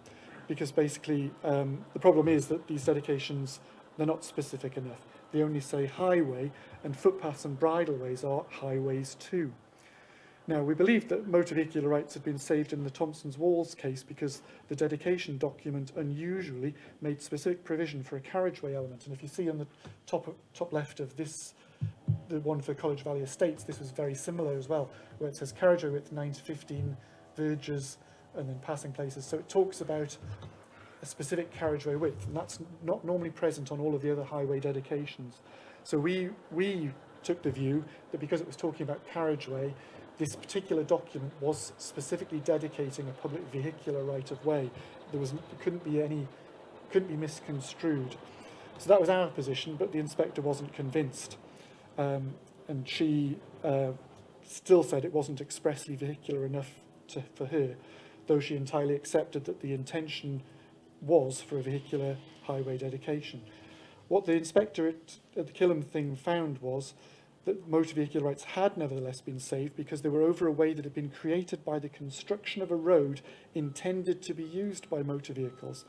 because basically the problem is that these dedications, they're not specific enough. They only say highway, and footpaths and bridleways are highways too. Now, we believe that motor vehicular rights have been saved in the Thompson's Walls case because the dedication document unusually made specific provision for a carriageway element. And if you see on the top left of this, the one for College Valley Estates, this was very similar as well, where it says carriageway width 9 to 15 verges and then passing places. So it talks about a specific carriageway width, and that's not normally present on all of the other highway dedications. So we took the view that because it was talking about carriageway, this particular document was specifically dedicating a public vehicular right of way. It couldn't be misconstrued. So that was our position, but the inspector wasn't convinced, and she still said it wasn't expressly vehicular enough for her, though she entirely accepted that the intention was for a vehicular highway dedication. What the inspector at the Killam thing found was that motor vehicular rights had nevertheless been saved because they were over a way that had been created by the construction of a road intended to be used by motor vehicles.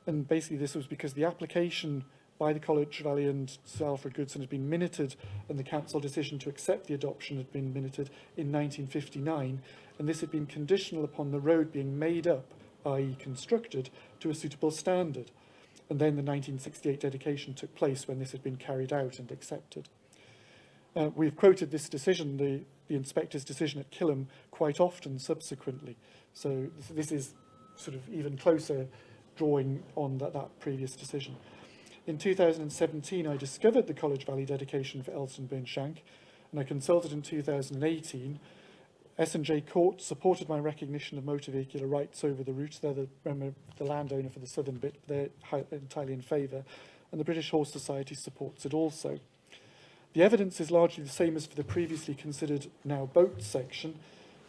And basically this was because the application by the College Valley and Sir Alfred Goodson had been minuted, and the council decision to accept the adoption had been minuted in 1959, and this had been conditional upon the road being made up, i.e. constructed, to a suitable standard. And then the 1968 dedication took place when this had been carried out and accepted. We've quoted this decision, the inspector's decision at Killam, quite often subsequently. So this is sort of even closer drawing on that previous decision. In 2017, I discovered the College Valley dedication for Elston Burn Shank, and I consulted in 2018. S&J Court supported my recognition of motor vehicular rights over the route. They're the landowner for the southern bit. They're entirely in favour. And the British Horse Society supports it also. The evidence is largely the same as for the previously considered now boat section.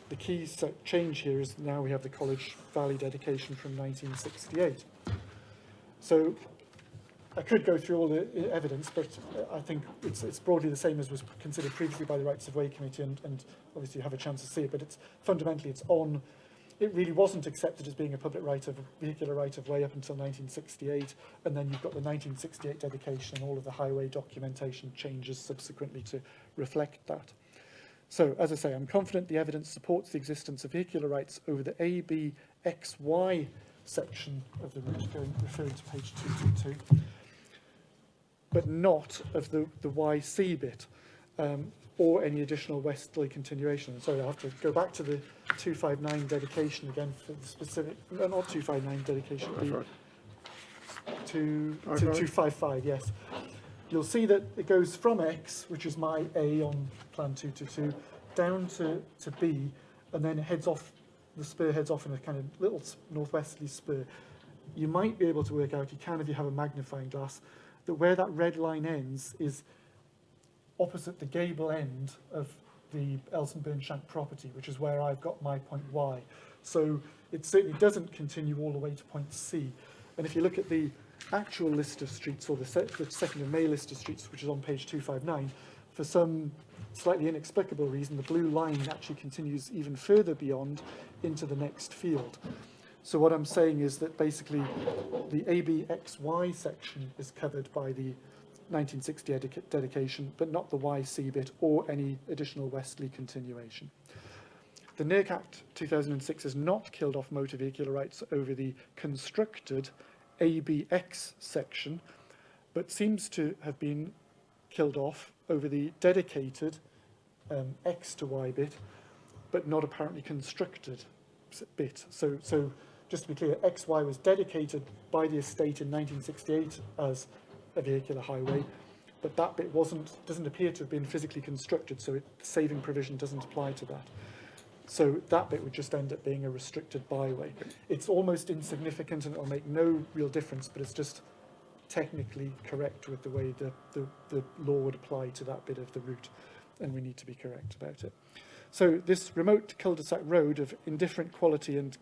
The key change here is now we have the College Valley dedication from 1968. So I could go through all the evidence, but I think it's broadly the same as was considered previously by the Rights of Way Committee, and obviously you have a chance to see it, but fundamentally it really wasn't accepted as being a public vehicular right of way up until 1968, and then you've got the 1968 dedication and all of the highway documentation changes subsequently to reflect that. So, as I say, I'm confident the evidence supports the existence of vehicular rights over the ABXY section of the route, referring to page 222, but not of the YC bit, or any additional westerly continuation. Sorry, I'll have to go back to the 259 dedication again for the specific, no, not 259 dedication, That's right. 255, yes. You'll see that it goes from X, which is my A on plan 222, down to B, and then it heads off, the spur heads off in a kind of little northwesterly spur. You might be able to work out, you can if you have a magnifying glass, that where that red line ends is opposite the gable end of the Elstonburn Shank property, which is where I've got my point Y. So it certainly doesn't continue all the way to point C. And if you look at the actual list of streets, or the 2nd of May list of streets, which is on page 259, for some slightly inexplicable reason, the blue line actually continues even further beyond into the next field. So what I'm saying is that basically the ABXY section is covered by the 1960 dedication, but not the YC bit or any additional westerly continuation. The NERC Act 2006 has not killed off motor vehicular rights over the constructed ABX section, but seems to have been killed off over the dedicated X to Y bit, but not apparently constructed bit. So just to be clear, XY was dedicated by the estate in 1968 as a vehicular highway, but that bit doesn't appear to have been physically constructed, so the saving provision doesn't apply to that. So that bit would just end up being a restricted byway. It's almost insignificant and it'll make no real difference, but it's just technically correct with the way the law would apply to that bit of the route, and we need to be correct about it. So this remote cul-de-sac road of indifferent quality and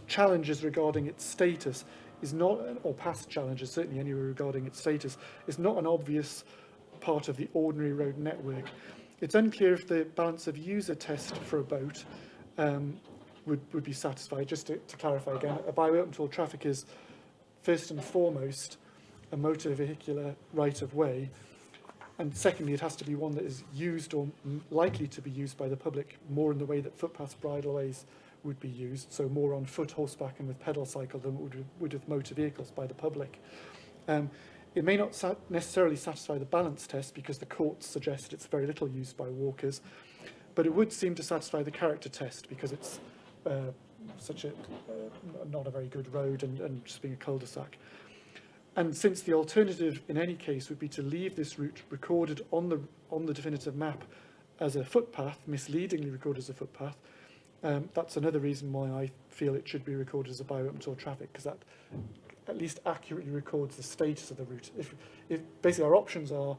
challenges regarding its status is not, or past challenges certainly anyway regarding its status, is not an obvious part of the ordinary road network. It's unclear if the balance of user test for a boat would be satisfied. Just to clarify again, a byway open to all traffic is first and foremost a motor vehicular right of way, and secondly it has to be one that is used or likely to be used by the public more in the way that footpaths, bridleways would be used, so more on foot, horseback and with pedal cycle than would with motor vehicles by the public. It may not necessarily satisfy the balance test because the courts suggested it's very little used by walkers, but it would seem to satisfy the character test because it's such a not a very good road and just being a cul-de-sac. And since the alternative in any case would be to leave this route recorded on the definitive map as a footpath, misleadingly recorded as a footpath, that's another reason why I feel it should be recorded as a byway open to all traffic, because that at least accurately records the status of the route. If basically our options are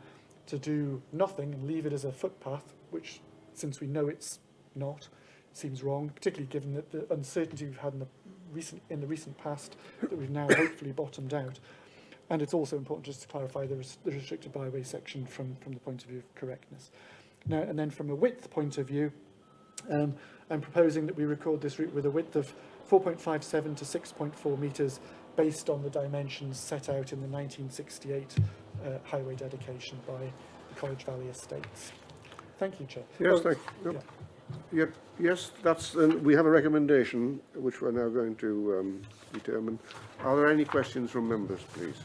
to do nothing and leave it as a footpath, which since we know it's not, seems wrong, particularly given that the uncertainty we've had in the recent past that we've now hopefully bottomed out. And it's also important just to clarify the restricted byway section from the point of view of correctness. Now, and then from a width point of view, I'm proposing that we record this route with a width of 4.57 to 6.4 metres based on the dimensions set out in the 1968 highway dedication by the College Valley Estates. Thank you, Chair. Yes, thank you. Yeah. Yes, we have a recommendation which we're now going to determine. Are there any questions from members, please?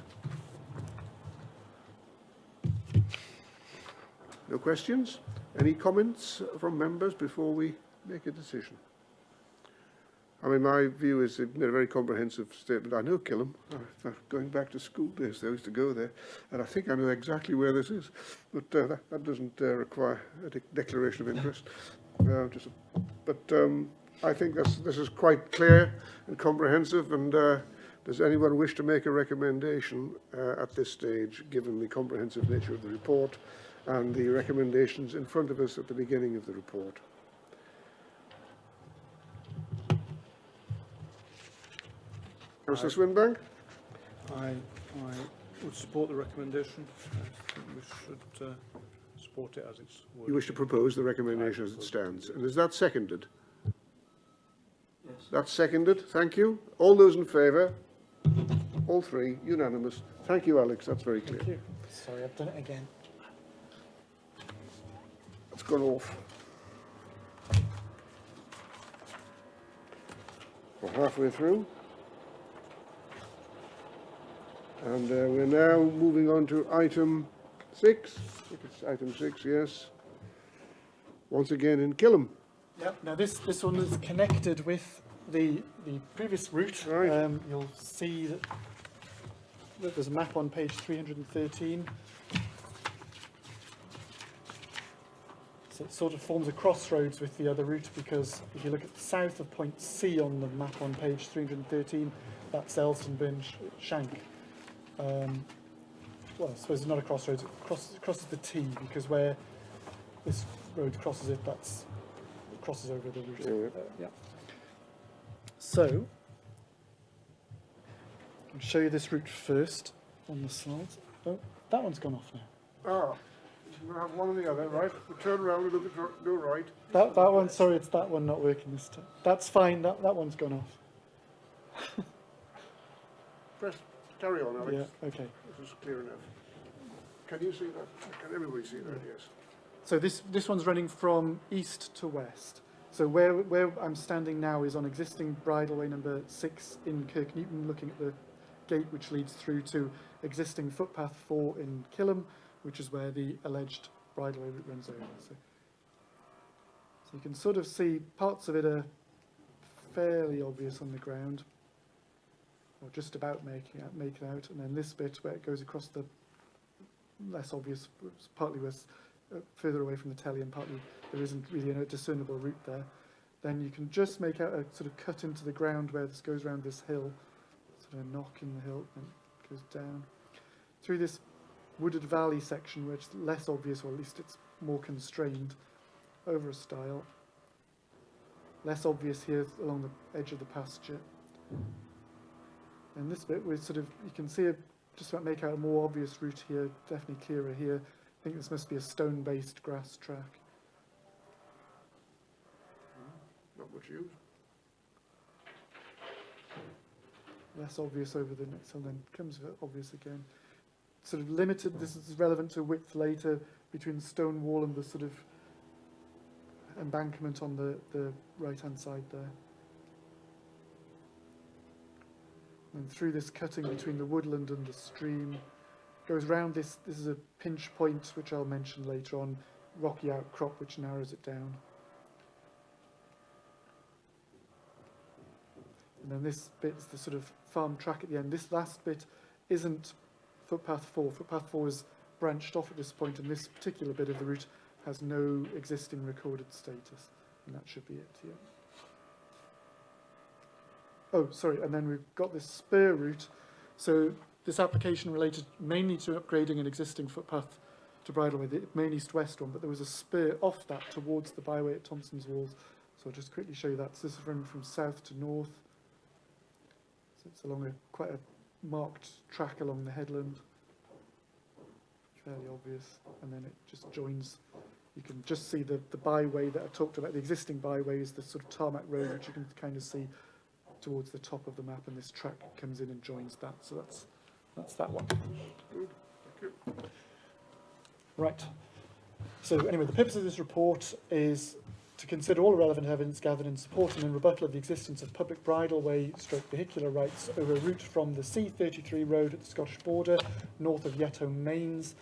No questions? Any comments from members before we make a decision? I mean, my view is it made a very comprehensive statement. I know Killam. Going back to school days, I used to go there, and I think I know exactly where this is. But that doesn't require a declaration of interest. I think this is quite clear and comprehensive. And does anyone wish to make a recommendation at this stage, given the comprehensive nature of the report and the recommendations in front of us at the beginning of the report? Councillor Swinbank? I would support the recommendation. I think we should support it as it's worded. You wish to propose the recommendation as it stands. And is that seconded? Yes. That's seconded. Thank you. All those in favour? All three. Unanimous. Thank you, Alex. That's very clear. Thank you. Sorry, I've done it again. It's gone off. We're halfway through. And we're now moving on to item 6. I think it's item 6, yes. Once again in Killam. Yep. Now this one is connected with the previous route. Right. You'll see that there's a map on page 313. So it sort of forms a crossroads with the other route, because if you look at the south of point C on the map on page 313, that's Elstonburn Shank. well, I suppose it's not a crossroads, it crosses the T, because where this road crosses it, it crosses over the route. Yeah. Yeah. So, I'll show you this route first on the slides. Oh, that one's gone off now. Ah, we'll have one or the other, right? We'll turn around and look at go right. That one, sorry, it's that one not working this time. That's fine, that one's gone off. Press, carry on, Alex. Yeah, okay. This is clear enough. Can you see that? Can everybody see that? Yes. So this one's running from east to west. So where I'm standing now is on existing bridleway number 6 in Kirknewton, looking at the gate which leads through to existing footpath 4 in Kilham, which is where the alleged bridleway route runs over. So you can sort of see parts of it are fairly obvious on the ground, or just about making it out, and then this bit where it goes across the less obvious, partly was further away from the telly and partly there isn't really a discernible route there. Then you can just make out a sort of cut into the ground where this goes around this hill, sort of a knock in the hill, and it goes down through this wooded valley section where it's less obvious, or at least it's more constrained, over a stile. Less obvious here along the edge of the pasture. And this bit, you can see just about make out a more obvious route here, definitely clearer here. I think this must be a stone-based grass track. Not much use. Less obvious over the next hill, then comes obvious again. Sort of limited, this is relevant to width later, between the stone wall and the sort of embankment on the right-hand side there. And through this cutting between the woodland and the stream, goes round this is a pinch point, which I'll mention later on, rocky outcrop which narrows it down. And then this bit's the sort of farm track at the end. This last bit isn't footpath 4. Footpath 4 is branched off at this point, and this particular bit of the route has no existing recorded status. And that should be it, yeah. Oh, sorry, and then we've got this spur route. So this application related mainly to upgrading an existing footpath to bridleway, the main east-west one, but there was a spur off that towards the byway at Thompson's Walls. So I'll just quickly show you that. So this is running from south to north. So it's along quite a marked track along the headland. Fairly obvious. And then it just joins. You can just see the byway that I talked about. The existing byway is the sort of tarmac road, which you can kind of see towards the top of the map, and this track comes in and joins that. So that's that one. Good. Thank you. Right. So anyway, the purpose of this report is to consider all the relevant evidence gathered in support and in rebuttal of the existence of public bridleway / vehicular rights over a route from the C33 road at the Scottish border, north of Yetholm Mains,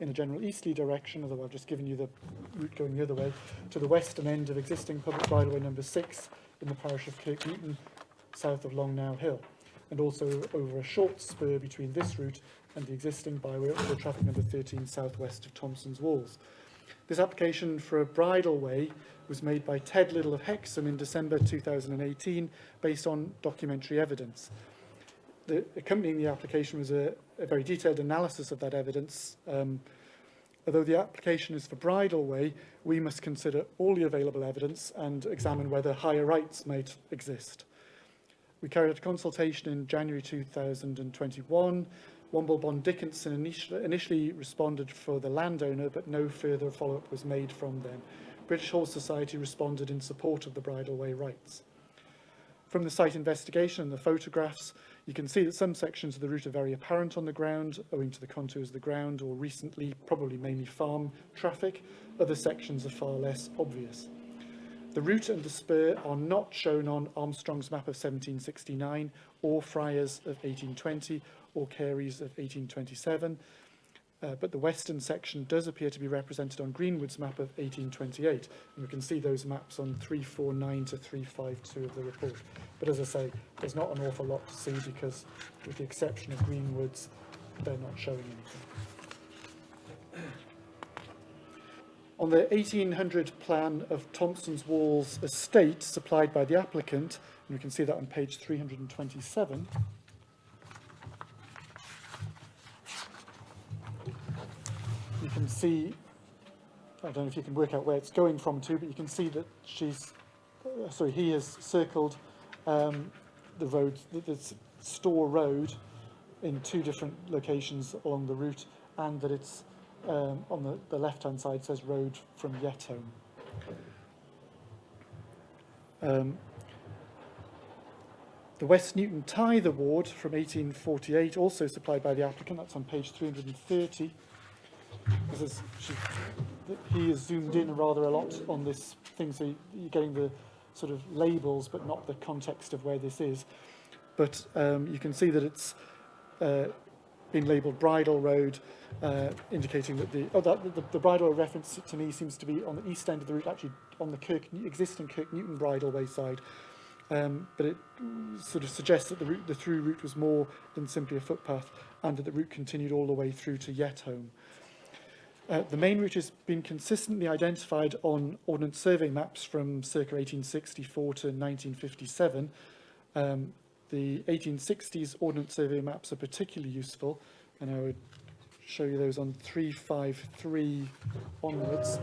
in a general easterly direction, although I've just given you the route going the other way, to the western end of existing public bridleway number 6 in the parish of Kirknewton, south of Longnow Hill, and also over a short spur between this route and the existing byway up to traffic number 13 southwest of Thompson's Walls. This application for a bridleway was made by Ted Little of Hexham in December 2018 based on documentary evidence. Accompanying the application was a very detailed analysis of that evidence. Although the application is for bridleway, we must consider all the available evidence and examine whether higher rights might exist. We carried out a consultation in January 2021. Womble Bond Dickinson initially responded for the landowner, but no further follow-up was made from them. British Horse Society responded in support of the bridleway rights. From the site investigation and the photographs, you can see that some sections of the route are very apparent on the ground, owing to the contours of the ground, or recently, probably mainly farm traffic. Other sections are far less obvious. The route and the spur are not shown on Armstrong's map of 1769, or Fryer's of 1820, or Carey's of 1827, but the western section does appear to be represented on Greenwood's map of 1828, and we can see those maps on 349 to 352 of the report. But as I say, there's not an awful lot to see because, with the exception of Greenwood's, they're not showing anything. On the 1800 plan of Thompson's Walls estate supplied by the applicant, and we can see that on page 327, can see, I don't know if you can work out where it's going from to, but you can see that he has circled the road, the Store Road, in 2 different locations along the route, and that it's on the left-hand side says road from Yetholm. The West Newton Tithe Award from 1848, also supplied by the applicant, that's on page 330. He has zoomed in rather a lot on this thing, so you're getting the sort of labels, but not the context of where this is. But you can see that it's being labelled Bridle Road, indicating that the Bridle Road reference to me seems to be on the east end of the route, actually on the existing Kirk Newton Bridleway side. But it sort of suggests that the through route was more than simply a footpath, and that the route continued all the way through to Yetholm. The main route has been consistently identified on Ordnance Survey maps from circa 1864 to 1957. The 1860s Ordnance Survey maps are particularly useful, and I would show you those on 353 onwards.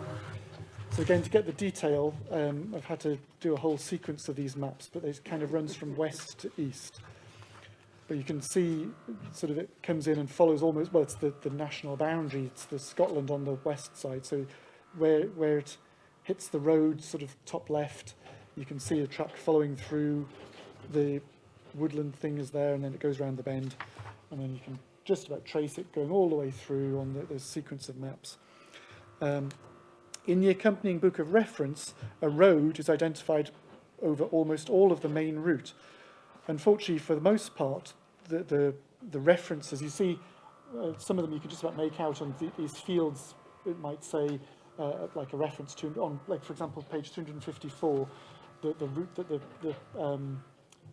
So again, to get the detail, I've had to do a whole sequence of these maps, but it kind of runs from west to east. But you can see sort of it comes in and follows almost, well, it's the national boundary, it's the Scotland on the west side. So where it hits the road, sort of top left, you can see a track following through, the woodland thing is there, and then it goes around the bend, and then you can just about trace it going all the way through on the sequence of maps. In the accompanying book of reference, a road is identified over almost all of the main route. Unfortunately, for the most part, the references, you see, some of them you can just about make out on these fields. It might say, like a reference to, on, like for example, page 254, the route that the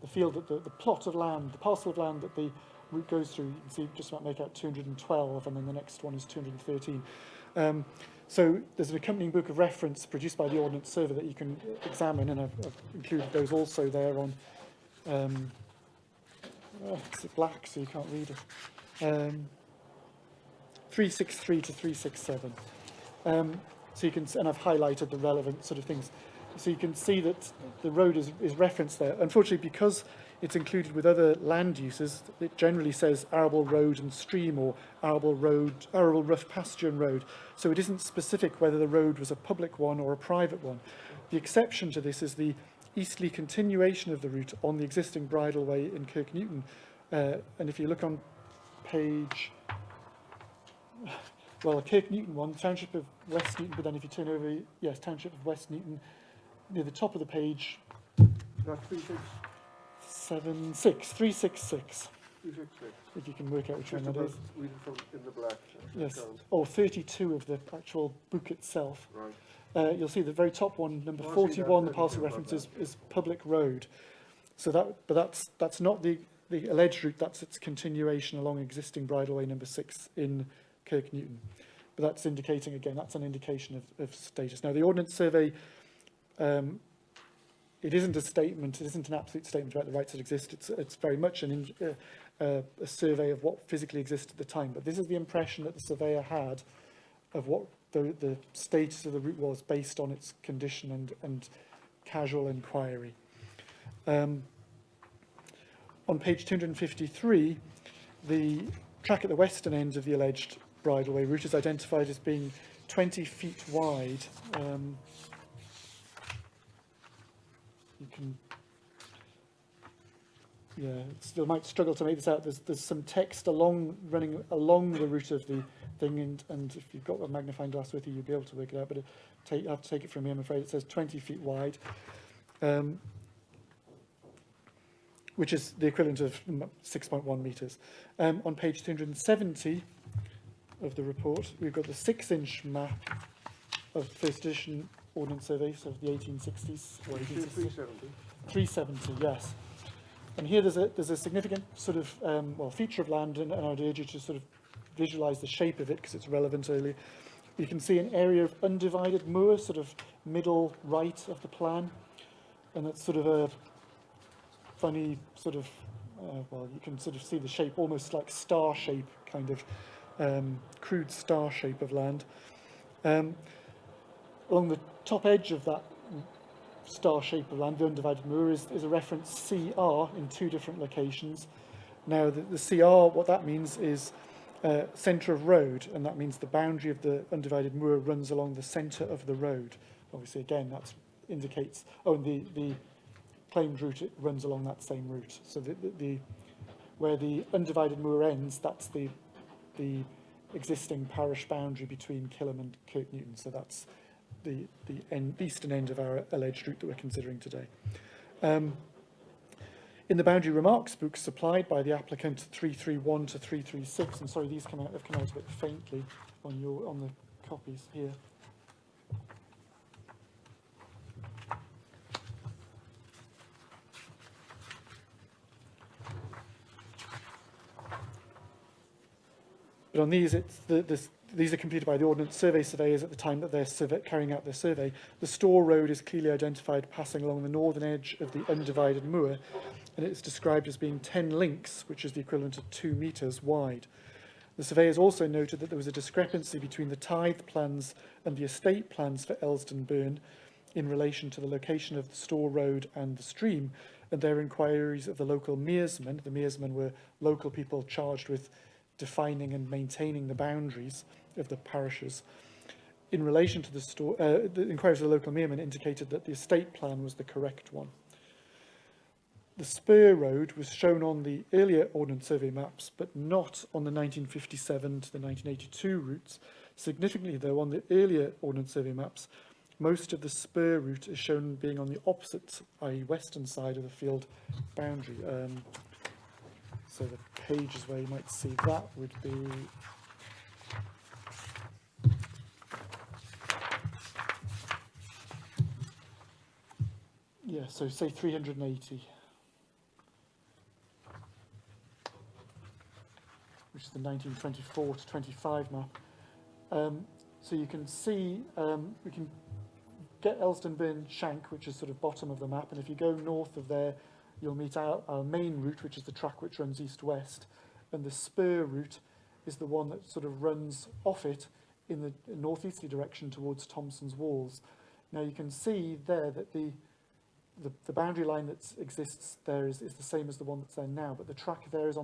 field, that the plot of land, the parcel of land that the route goes through, you can see just about make out 212, and then the next one is 213. So there's an accompanying book of reference produced by the Ordnance Survey that you can examine, and I've included those also there on, it's black so you can't read it, 363 to 367. So you can, and I've highlighted the relevant sort of things. So you can see that the road is referenced there. Unfortunately, because it's included with other land uses, it generally says arable road and stream, or arable rough pasture and road. So it isn't specific whether the road was a public one or a private one. The exception to this is the easterly continuation of the route on the existing bridleway in Kirk Newton. And if you look on page, well, a Kirk Newton one, Township of West Newton, but then if you turn over, yes, Township of West Newton, near the top of the page, That's 366. 366. If you can work out which one that is. Reading from in the black. Yes. Oh, 32 of the actual book itself. Right. You'll see the very top one, number Oh, I see 41, that, the parcel 32 reference above is public road. So that's not the alleged route, that's its continuation along existing bridleway number 6 in Kirk Newton. But that's indicating, again, that's an indication of status. Now, the Ordnance Survey, it isn't a statement, it isn't an absolute statement about the rights that exist. It's very much a survey of what physically existed at the time. But this is the impression that the surveyor had of what the status of the route was based on its condition and casual inquiry. On page 253, the track at the western end of the alleged bridleway route is identified as being 20 feet wide. You can, yeah, still might struggle to make this out. There's some text running along the route of the thing, and if you've got a magnifying glass with you, you'll be able to work it out. But you have to take it from me, I'm afraid. It says 20 feet wide, which is the equivalent of 6.1 metres. On page 270 of the report, we've got the 6-inch map of first edition Ordnance Survey, so of the 1860s. Or 370. 370, yes. And here there's a significant sort of feature of land, and I'd urge you to sort of visualise the shape of it because it's relevant earlier. You can see an area of undivided moor, sort of middle right of the plan, and that's sort of a funny sort of, well, you can sort of see the shape, almost like star shape kind of. crude star shape of land. Along the top edge of that star shape of land, the undivided moor, is a reference CR in 2 different locations. Now, the CR, what that means is centre of road, and that means the boundary of the undivided moor runs along the centre of the road. Obviously, again, that indicates, and the claimed route, it runs along that same route. So where the undivided moor ends, that's the existing parish boundary between Kilham and Kirknewton. So that's the eastern end of our alleged route that we're considering today. In the boundary remarks book supplied by the applicant 331 to 336, and sorry, these have come out a bit faintly on the copies here. But on these, these are completed by the Ordnance Survey surveyors at the time that they're carrying out their survey. The Store Road is clearly identified passing along the northern edge of the undivided moor, and it's described as being 10 links, which is the equivalent of 2 metres wide. The surveyors also noted that there was a discrepancy between the tithe plans and the estate plans for Elsdon Burn in relation to the location of the Store Road and the stream, and their inquiries of the local mearsmen. The mearsmen were local people charged with defining and maintaining the boundaries of the parishes. In relation to the inquiries of the local meermen indicated that the estate plan was the correct one. The spur road was shown on the earlier Ordnance Survey maps, but not on the 1957 to the 1982 routes. Significantly, though, on the earlier Ordnance Survey maps, most of the spur route is shown being on the opposite, i.e. western side of the field boundary. So the pages where you might see that would be so say 380, which is the 1924 to 25 map. So you can see, we can get Elsdon Burn Shank, which is sort of bottom of the map, and if you go north of there, you'll meet our main route, which is the track which runs east-west, and the spur route is the one that sort of runs off it in the northeasterly direction towards Thompson's Walls. Now you can see there that the boundary line that exists there is the same as the one that's there now, but the track there is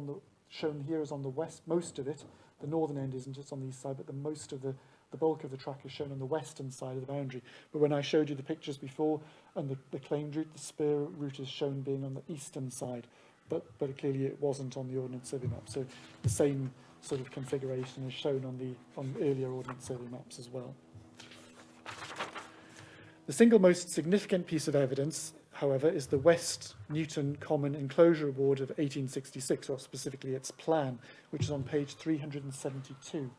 shown here is on the west, most of it. The northern end isn't, it's on the east side, but the most of the bulk of the track is shown on the western side of the boundary. But when I showed you the pictures before, and the claimed route, the spur route is shown being on the eastern side, but clearly it wasn't on the Ordnance Survey map. So the same sort of configuration is shown on earlier Ordnance Survey maps as well. The single most significant piece of evidence, however, is the West Newton Common Enclosure Award of 1866, or specifically its plan, which is on page 372.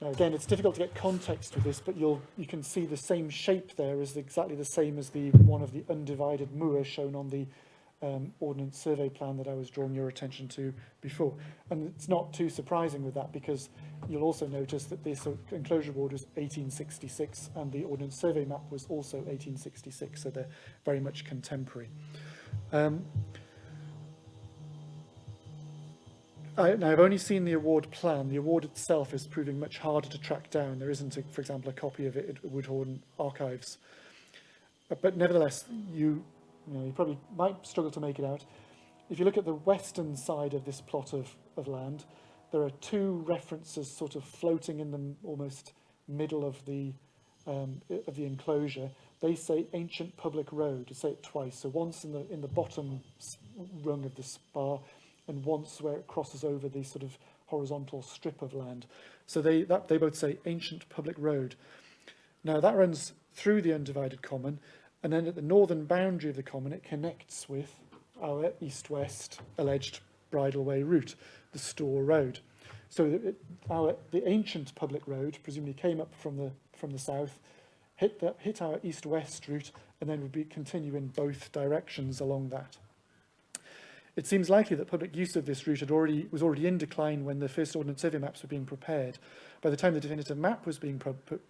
Now again, it's difficult to get context with this, but you can see the same shape there is exactly the same as the one of the undivided moor shown on the Ordnance Survey plan that I was drawing your attention to before. And it's not too surprising with that, because you'll also notice that this enclosure board was 1866 and the Ordnance Survey map was also 1866, so they're very much contemporary. Now, I've only seen the award plan. The award itself is proving much harder to track down. There isn't, for example, a copy of it at Woodhorn Archives. But nevertheless, you probably might struggle to make it out. If you look at the western side of this plot of land, there are 2 references sort of floating in the almost middle of the enclosure. They say ancient public road. To say it twice. So once in the bottom rung of the spar, and once where it crosses over the sort of horizontal strip of land. So they both say ancient public road. Now that runs through the undivided common, and then at the northern boundary of the common it connects with our east-west alleged bridleway route, the Store Road. So the ancient public road presumably came up from the south, hit our east-west route, and then would continue in both directions along that. It seems likely that public use of this route was already in decline when the first Ordnance Survey maps were being prepared. By the time the definitive map was being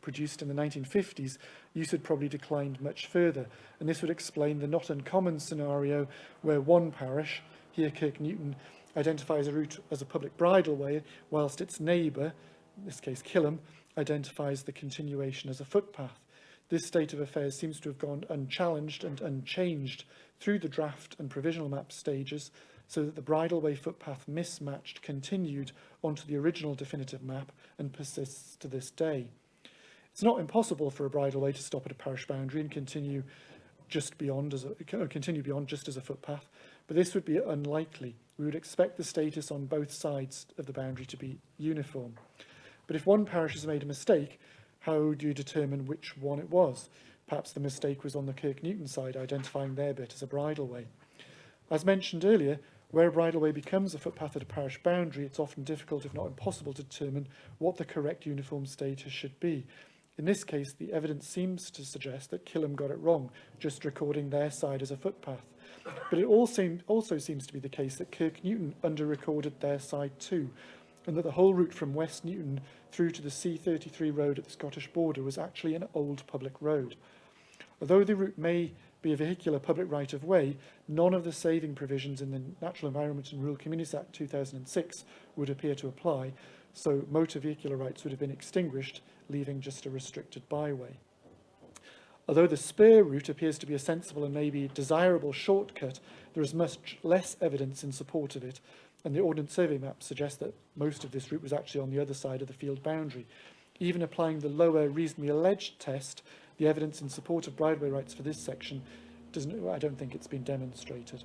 produced in the 1950s, use had probably declined much further, and this would explain the not uncommon scenario where one parish, here Kirknewton, identifies a route as a public bridleway, whilst its neighbour, in this case Killam, identifies the continuation as a footpath. This state of affairs seems to have gone unchallenged and unchanged through the draft and provisional map stages, so that the bridleway footpath mismatched continued onto the original definitive map and persists to this day. It's not impossible for a bridleway to stop at a parish boundary and continue beyond just as a footpath, but this would be unlikely. We would expect the status on both sides of the boundary to be uniform. But if one parish has made a mistake, how do you determine which one it was? Perhaps the mistake was on the Kirk Newton side, identifying their bit as a bridleway. As mentioned earlier, where a bridleway becomes a footpath at a parish boundary, it's often difficult, if not impossible, to determine what the correct uniform status should be. In this case, the evidence seems to suggest that Killam got it wrong, just recording their side as a footpath. But it also seems to be the case that Kirk Newton under-recorded their side too, and that the whole route from West Newton through to the C33 road at the Scottish border was actually an old public road. Although the route may be a vehicular public right-of-way, none of the saving provisions in the Natural Environment and Rural Communities Act 2006 would appear to apply, so motor vehicular rights would have been extinguished, leaving just a restricted byway. Although the spur route appears to be a sensible and maybe desirable shortcut, there is much less evidence in support of it, and the Ordnance Survey map suggests that most of this route was actually on the other side of the field boundary. Even applying the lower reasonably alleged test, the evidence in support of bridleway rights for this section I don't think it's been demonstrated.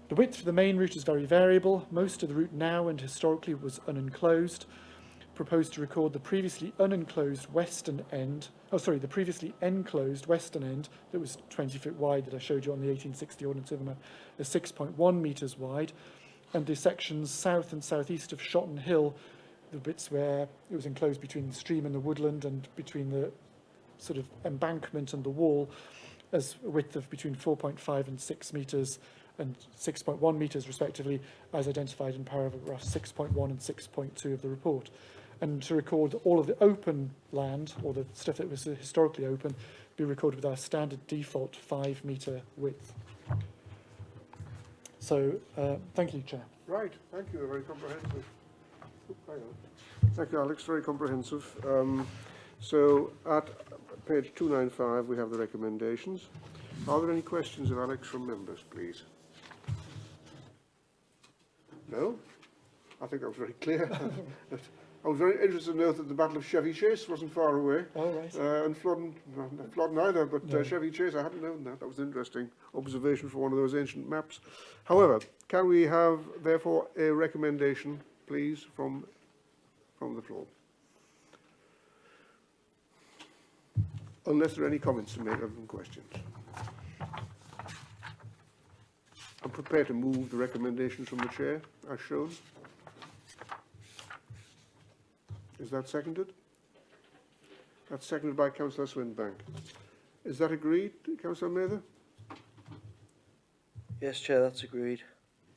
The width for the main route is very variable. Most of the route now and historically was unenclosed. Proposed to record the previously enclosed western end that was 20 feet wide that I showed you on the 1860 Ordnance Survey map as 6.1 metres wide, and the sections south and southeast of Shotton Hill, the bits where it was enclosed between the stream and the woodland and between the sort of embankment and the wall, as a width of between 4.5 and 6 metres and 6.1 metres respectively, as identified in paragraph 6.1 and 6.2 of the report. And to record all of the open land, or the stuff that was historically open, be recorded with our standard default 5 metre width. So, thank you, Chair. Right, thank you, very comprehensive. Thank you, Alex, very comprehensive. So at page 295 we have the recommendations. Are there any questions of Alex from members, please? No? I think that was very clear. I was very interested to note that the Battle of Chevy Chase wasn't far away. Oh, right. And Flodden either, but No. Chevy Chase, I hadn't known that. That was an interesting observation for one of those ancient maps. However, can we have, therefore, a recommendation, please, from the floor? Unless there are any comments to make other than questions. I'm prepared to move the recommendations from the chair, as shown. Is that seconded? That's seconded by Councillor Swinbank. Is that agreed, Councillor Mather? Yes, Chair, that's agreed.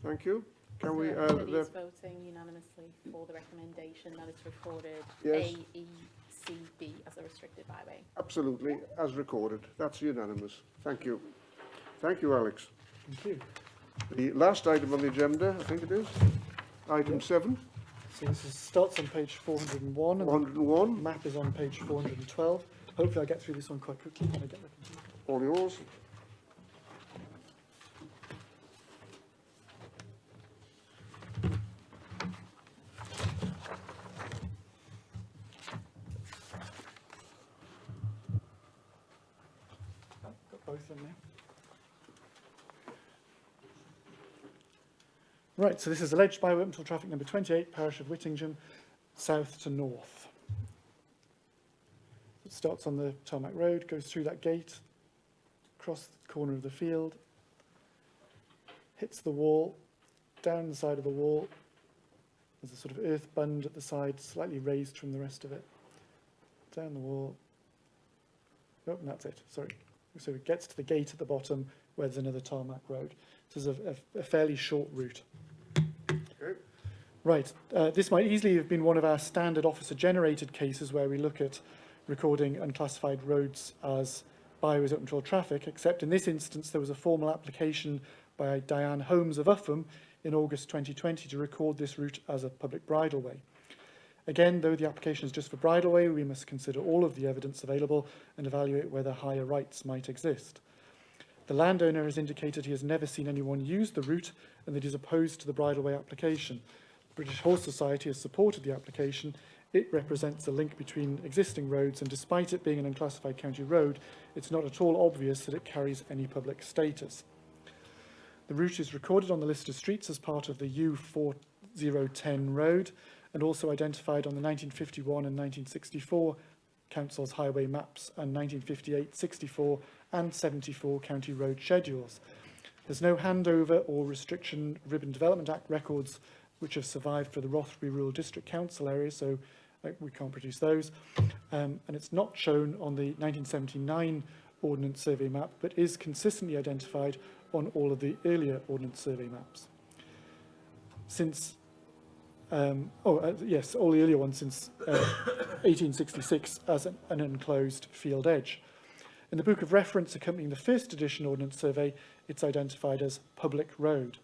Thank you. Can we? Everybody is voting unanimously for the recommendation that it's recorded Yes. A, E, C, B as a restricted byway. Absolutely, as recorded. That's unanimous. Thank you. Thank you, Alex. Thank you. The last item on the agenda, I think it is, item 7, So this starts on page 401, and 101, the map is on page 412. Hopefully I'll get through this one quite quickly when I get the computer. all yours. Got both in there. Right, so this is alleged byway until traffic number 28, parish of Whittingham, south to north. It starts on the tarmac road, goes through that gate, across the corner of the field, hits the wall, down the side of the wall. There's a sort of earth bund at the side, slightly raised from the rest of it. Down the wall. Oh, and that's it, sorry. So it gets to the gate at the bottom where there's another tarmac road. So there's a fairly short route. Okay. Right, this might easily have been one of our standard officer-generated cases where we look at recording unclassified roads as byways open to all traffic, except in this instance there was a formal application by Diane Holmes of Upham in August 2020 to record this route as a public bridleway. Again, though the application is just for bridleway, we must consider all of the evidence available and evaluate whether higher rights might exist. The landowner has indicated he has never seen anyone use the route and that he is opposed to the bridleway application. The British Horse Society has supported the application. It represents a link between existing roads, and despite it being an unclassified county road, it's not at all obvious that it carries any public status. The route is recorded on the list of streets as part of the U4010 road and also identified on the 1951 and 1964 Council's highway maps and 1958, 64 and 74 county road schedules. There's no handover or restriction Ribbon Development Act records which have survived for the Rothbury Rural District Council area, so we can't produce those. And it's not shown on the 1979 Ordnance Survey map, but is consistently identified on all of the earlier Ordnance Survey maps. Since, yes, all the earlier ones since 1866 as an enclosed field edge. In the book of reference accompanying the first edition Ordnance Survey, it's identified as public road.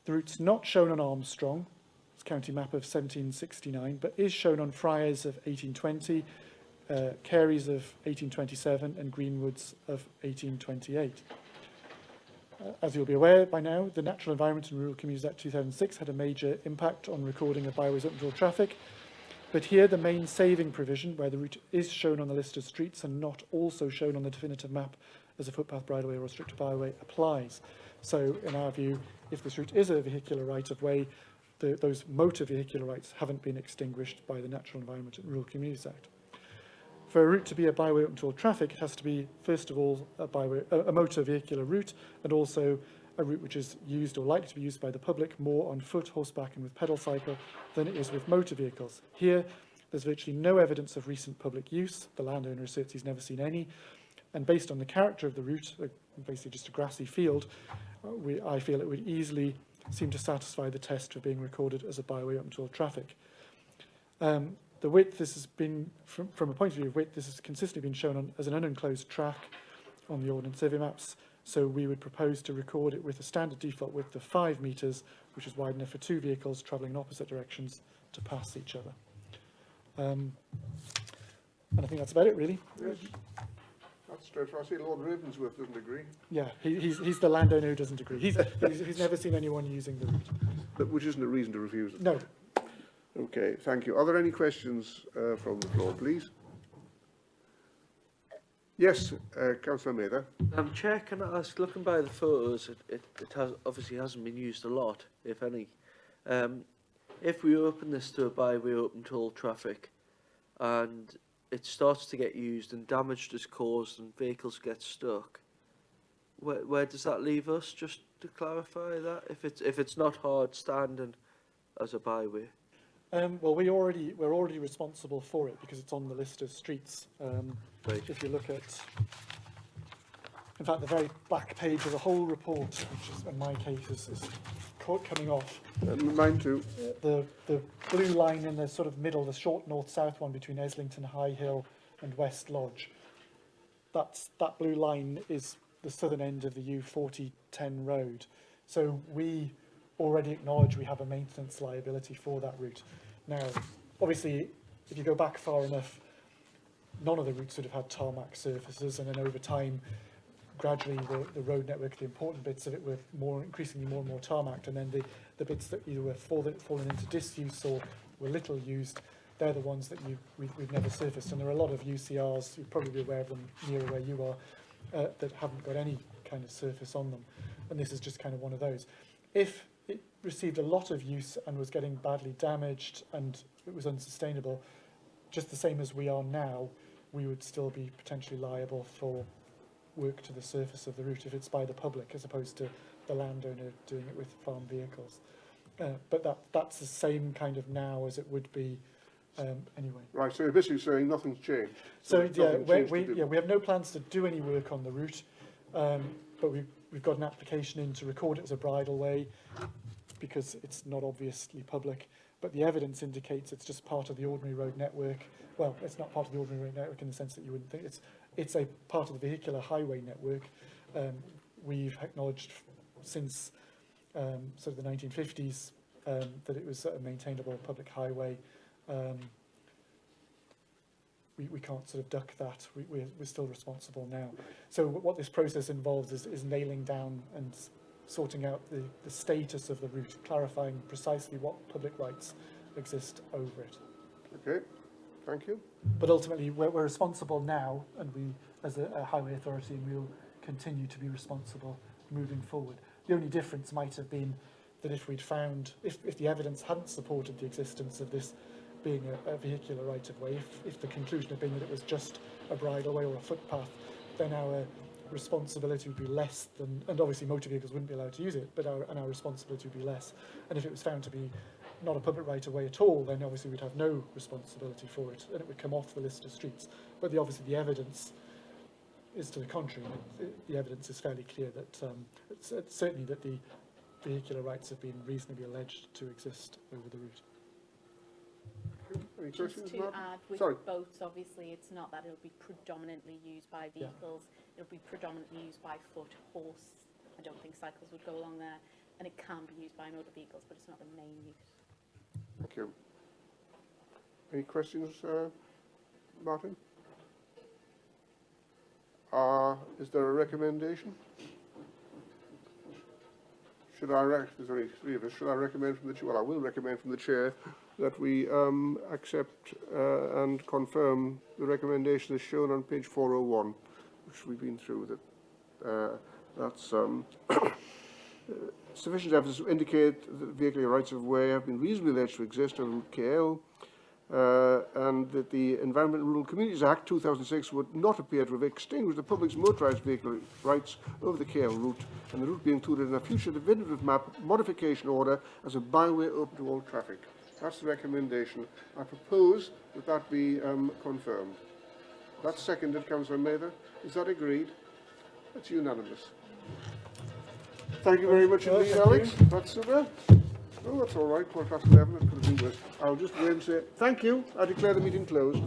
The route's not shown on Armstrong, it's county map of 1769, but is shown on Friars of 1820, Careys of 1827, and Greenwoods of 1828. As you'll be aware by now, the Natural Environment and Rural Communities Act 2006 had a major impact on recording of byways open to all traffic. But here, the main saving provision, where the route is shown on the list of streets and not also shown on the definitive map as a footpath, bridleway or restricted byway, applies. So, in our view, if this route is a vehicular right-of-way, those motor vehicular rights haven't been extinguished by the Natural Environment and Rural Communities Act. For a route to be a byway open to all traffic, it has to be, first of all, a motor vehicular route, and also a route which is used or likely to be used by the public more on foot, horseback and with pedal cycle than it is with motor vehicles. Here, there's virtually no evidence of recent public use. The landowner asserts he's never seen any. And based on the character of the route, basically just a grassy field, I feel it would easily seem to satisfy the test for being recorded as a byway open to all traffic. The width, this has been, from a point of view of width, this has consistently been shown as an unenclosed track on the Ordnance Survey maps. So we would propose to record it with a standard default width of 5 metres, which is wide enough for 2 vehicles travelling in opposite directions to pass each other. And I think that's about it, really. Yes. That's straightforward. I see Lord Ravensworth doesn't agree. Yeah, he's the landowner who doesn't agree. He's never seen anyone using the route. But which isn't a reason to refuse it. No. Okay, thank you. Are there any questions from the floor, please? Yes, Councillor Mather. Chair, can I ask, looking by the photos, it obviously hasn't been used a lot, if any. If we open this to a byway open to all traffic and it starts to get used and damage is caused and vehicles get stuck, where does that leave us, just to clarify that, if it's not hard standing as a byway? Well, we're already responsible for it because it's on the list of streets. Right. If you look at, in fact, the very back page of the whole report, which is, in my case is coming off. Mine too. The blue line in the sort of middle, the short north-south one between Eslington High Hill and West Lodge. That blue line is the southern end of the U4010 road. So we already acknowledge we have a maintenance liability for that route. Now, obviously, if you go back far enough, none of the routes would have had tarmac surfaces, and then over time, gradually the road network, the important bits of it were increasingly more and more tarmacked, and then the bits that either were fallen into disuse or were little used, they're the ones that we've never surfaced. And there are a lot of UCRs, you'll probably be aware of them nearer where you are, that haven't got any kind of surface on them. And this is just kind of one of those. If it received a lot of use and was getting badly damaged and it was unsustainable, just the same as we are now, we would still be potentially liable for work to the surface of the route if it's by the public as opposed to the landowner doing it with farm vehicles. But that's the same kind of now as it would be anyway. Right, so you're basically saying nothing's changed. So yeah, we have no plans to do any work on the route, but we've got an application in to record it as a bridleway because it's not obviously public, but the evidence indicates it's just part of the ordinary road network. Well, it's not part of the ordinary road network in the sense that you wouldn't think. It's a part of the vehicular highway network. We've acknowledged since sort of the 1950s, that it was a maintainable public highway. We can't sort of duck that. We're still responsible now. So what this process involves is nailing down and sorting out the status of the route, clarifying precisely what public rights exist over it. Okay, thank you. But ultimately, we're responsible now, and we, as a highway authority, and we'll continue to be responsible moving forward. The only difference might have been that if we'd found, if the evidence hadn't supported the existence of this being a vehicular right-of-way, if the conclusion had been that it was just a bridleway or a footpath, then our responsibility would be less than, and obviously motor vehicles wouldn't be allowed to use it, but our responsibility would be less. And if it was found to be not a public right-of-way at all, then obviously we'd have no responsibility for it, and it would come off the list of streets. But obviously the evidence is to the contrary. The evidence is fairly clear that it's certainly that the vehicular rights have been reasonably alleged to exist over the route. Any Just questions, to Martin? add, with Sorry. boats, obviously, it's not that it'll be predominantly used by Yeah. vehicles. It'll be predominantly used by foot, horse. I don't think cycles would go along there. And it can be used by motor vehicles, but it's not the main use. Thank you. Any questions, Martin? Is there a recommendation? Should I, there's only three of us, should I recommend from the chair? Well, I will recommend from the chair that we accept and confirm the recommendation as shown on page 401, which we've been through. That's sufficient evidence to indicate that vehicular rights of way have been reasonably alleged to exist on Route KL, and that the Environment and Rural Communities Act 2006 would not appear to have extinguished the public's motorised vehicle rights over the KL route, and the route be included in a future definitive map modification order as a byway open to all traffic. That's the recommendation. I propose that that be confirmed. That's seconded, Councillor Mather. Is that agreed? That's unanimous. Thank you very much indeed, Alex. That's super. Oh, that's all right. 11:15. It could have been worse. I'll just wait and say thank you. I declare the meeting closed.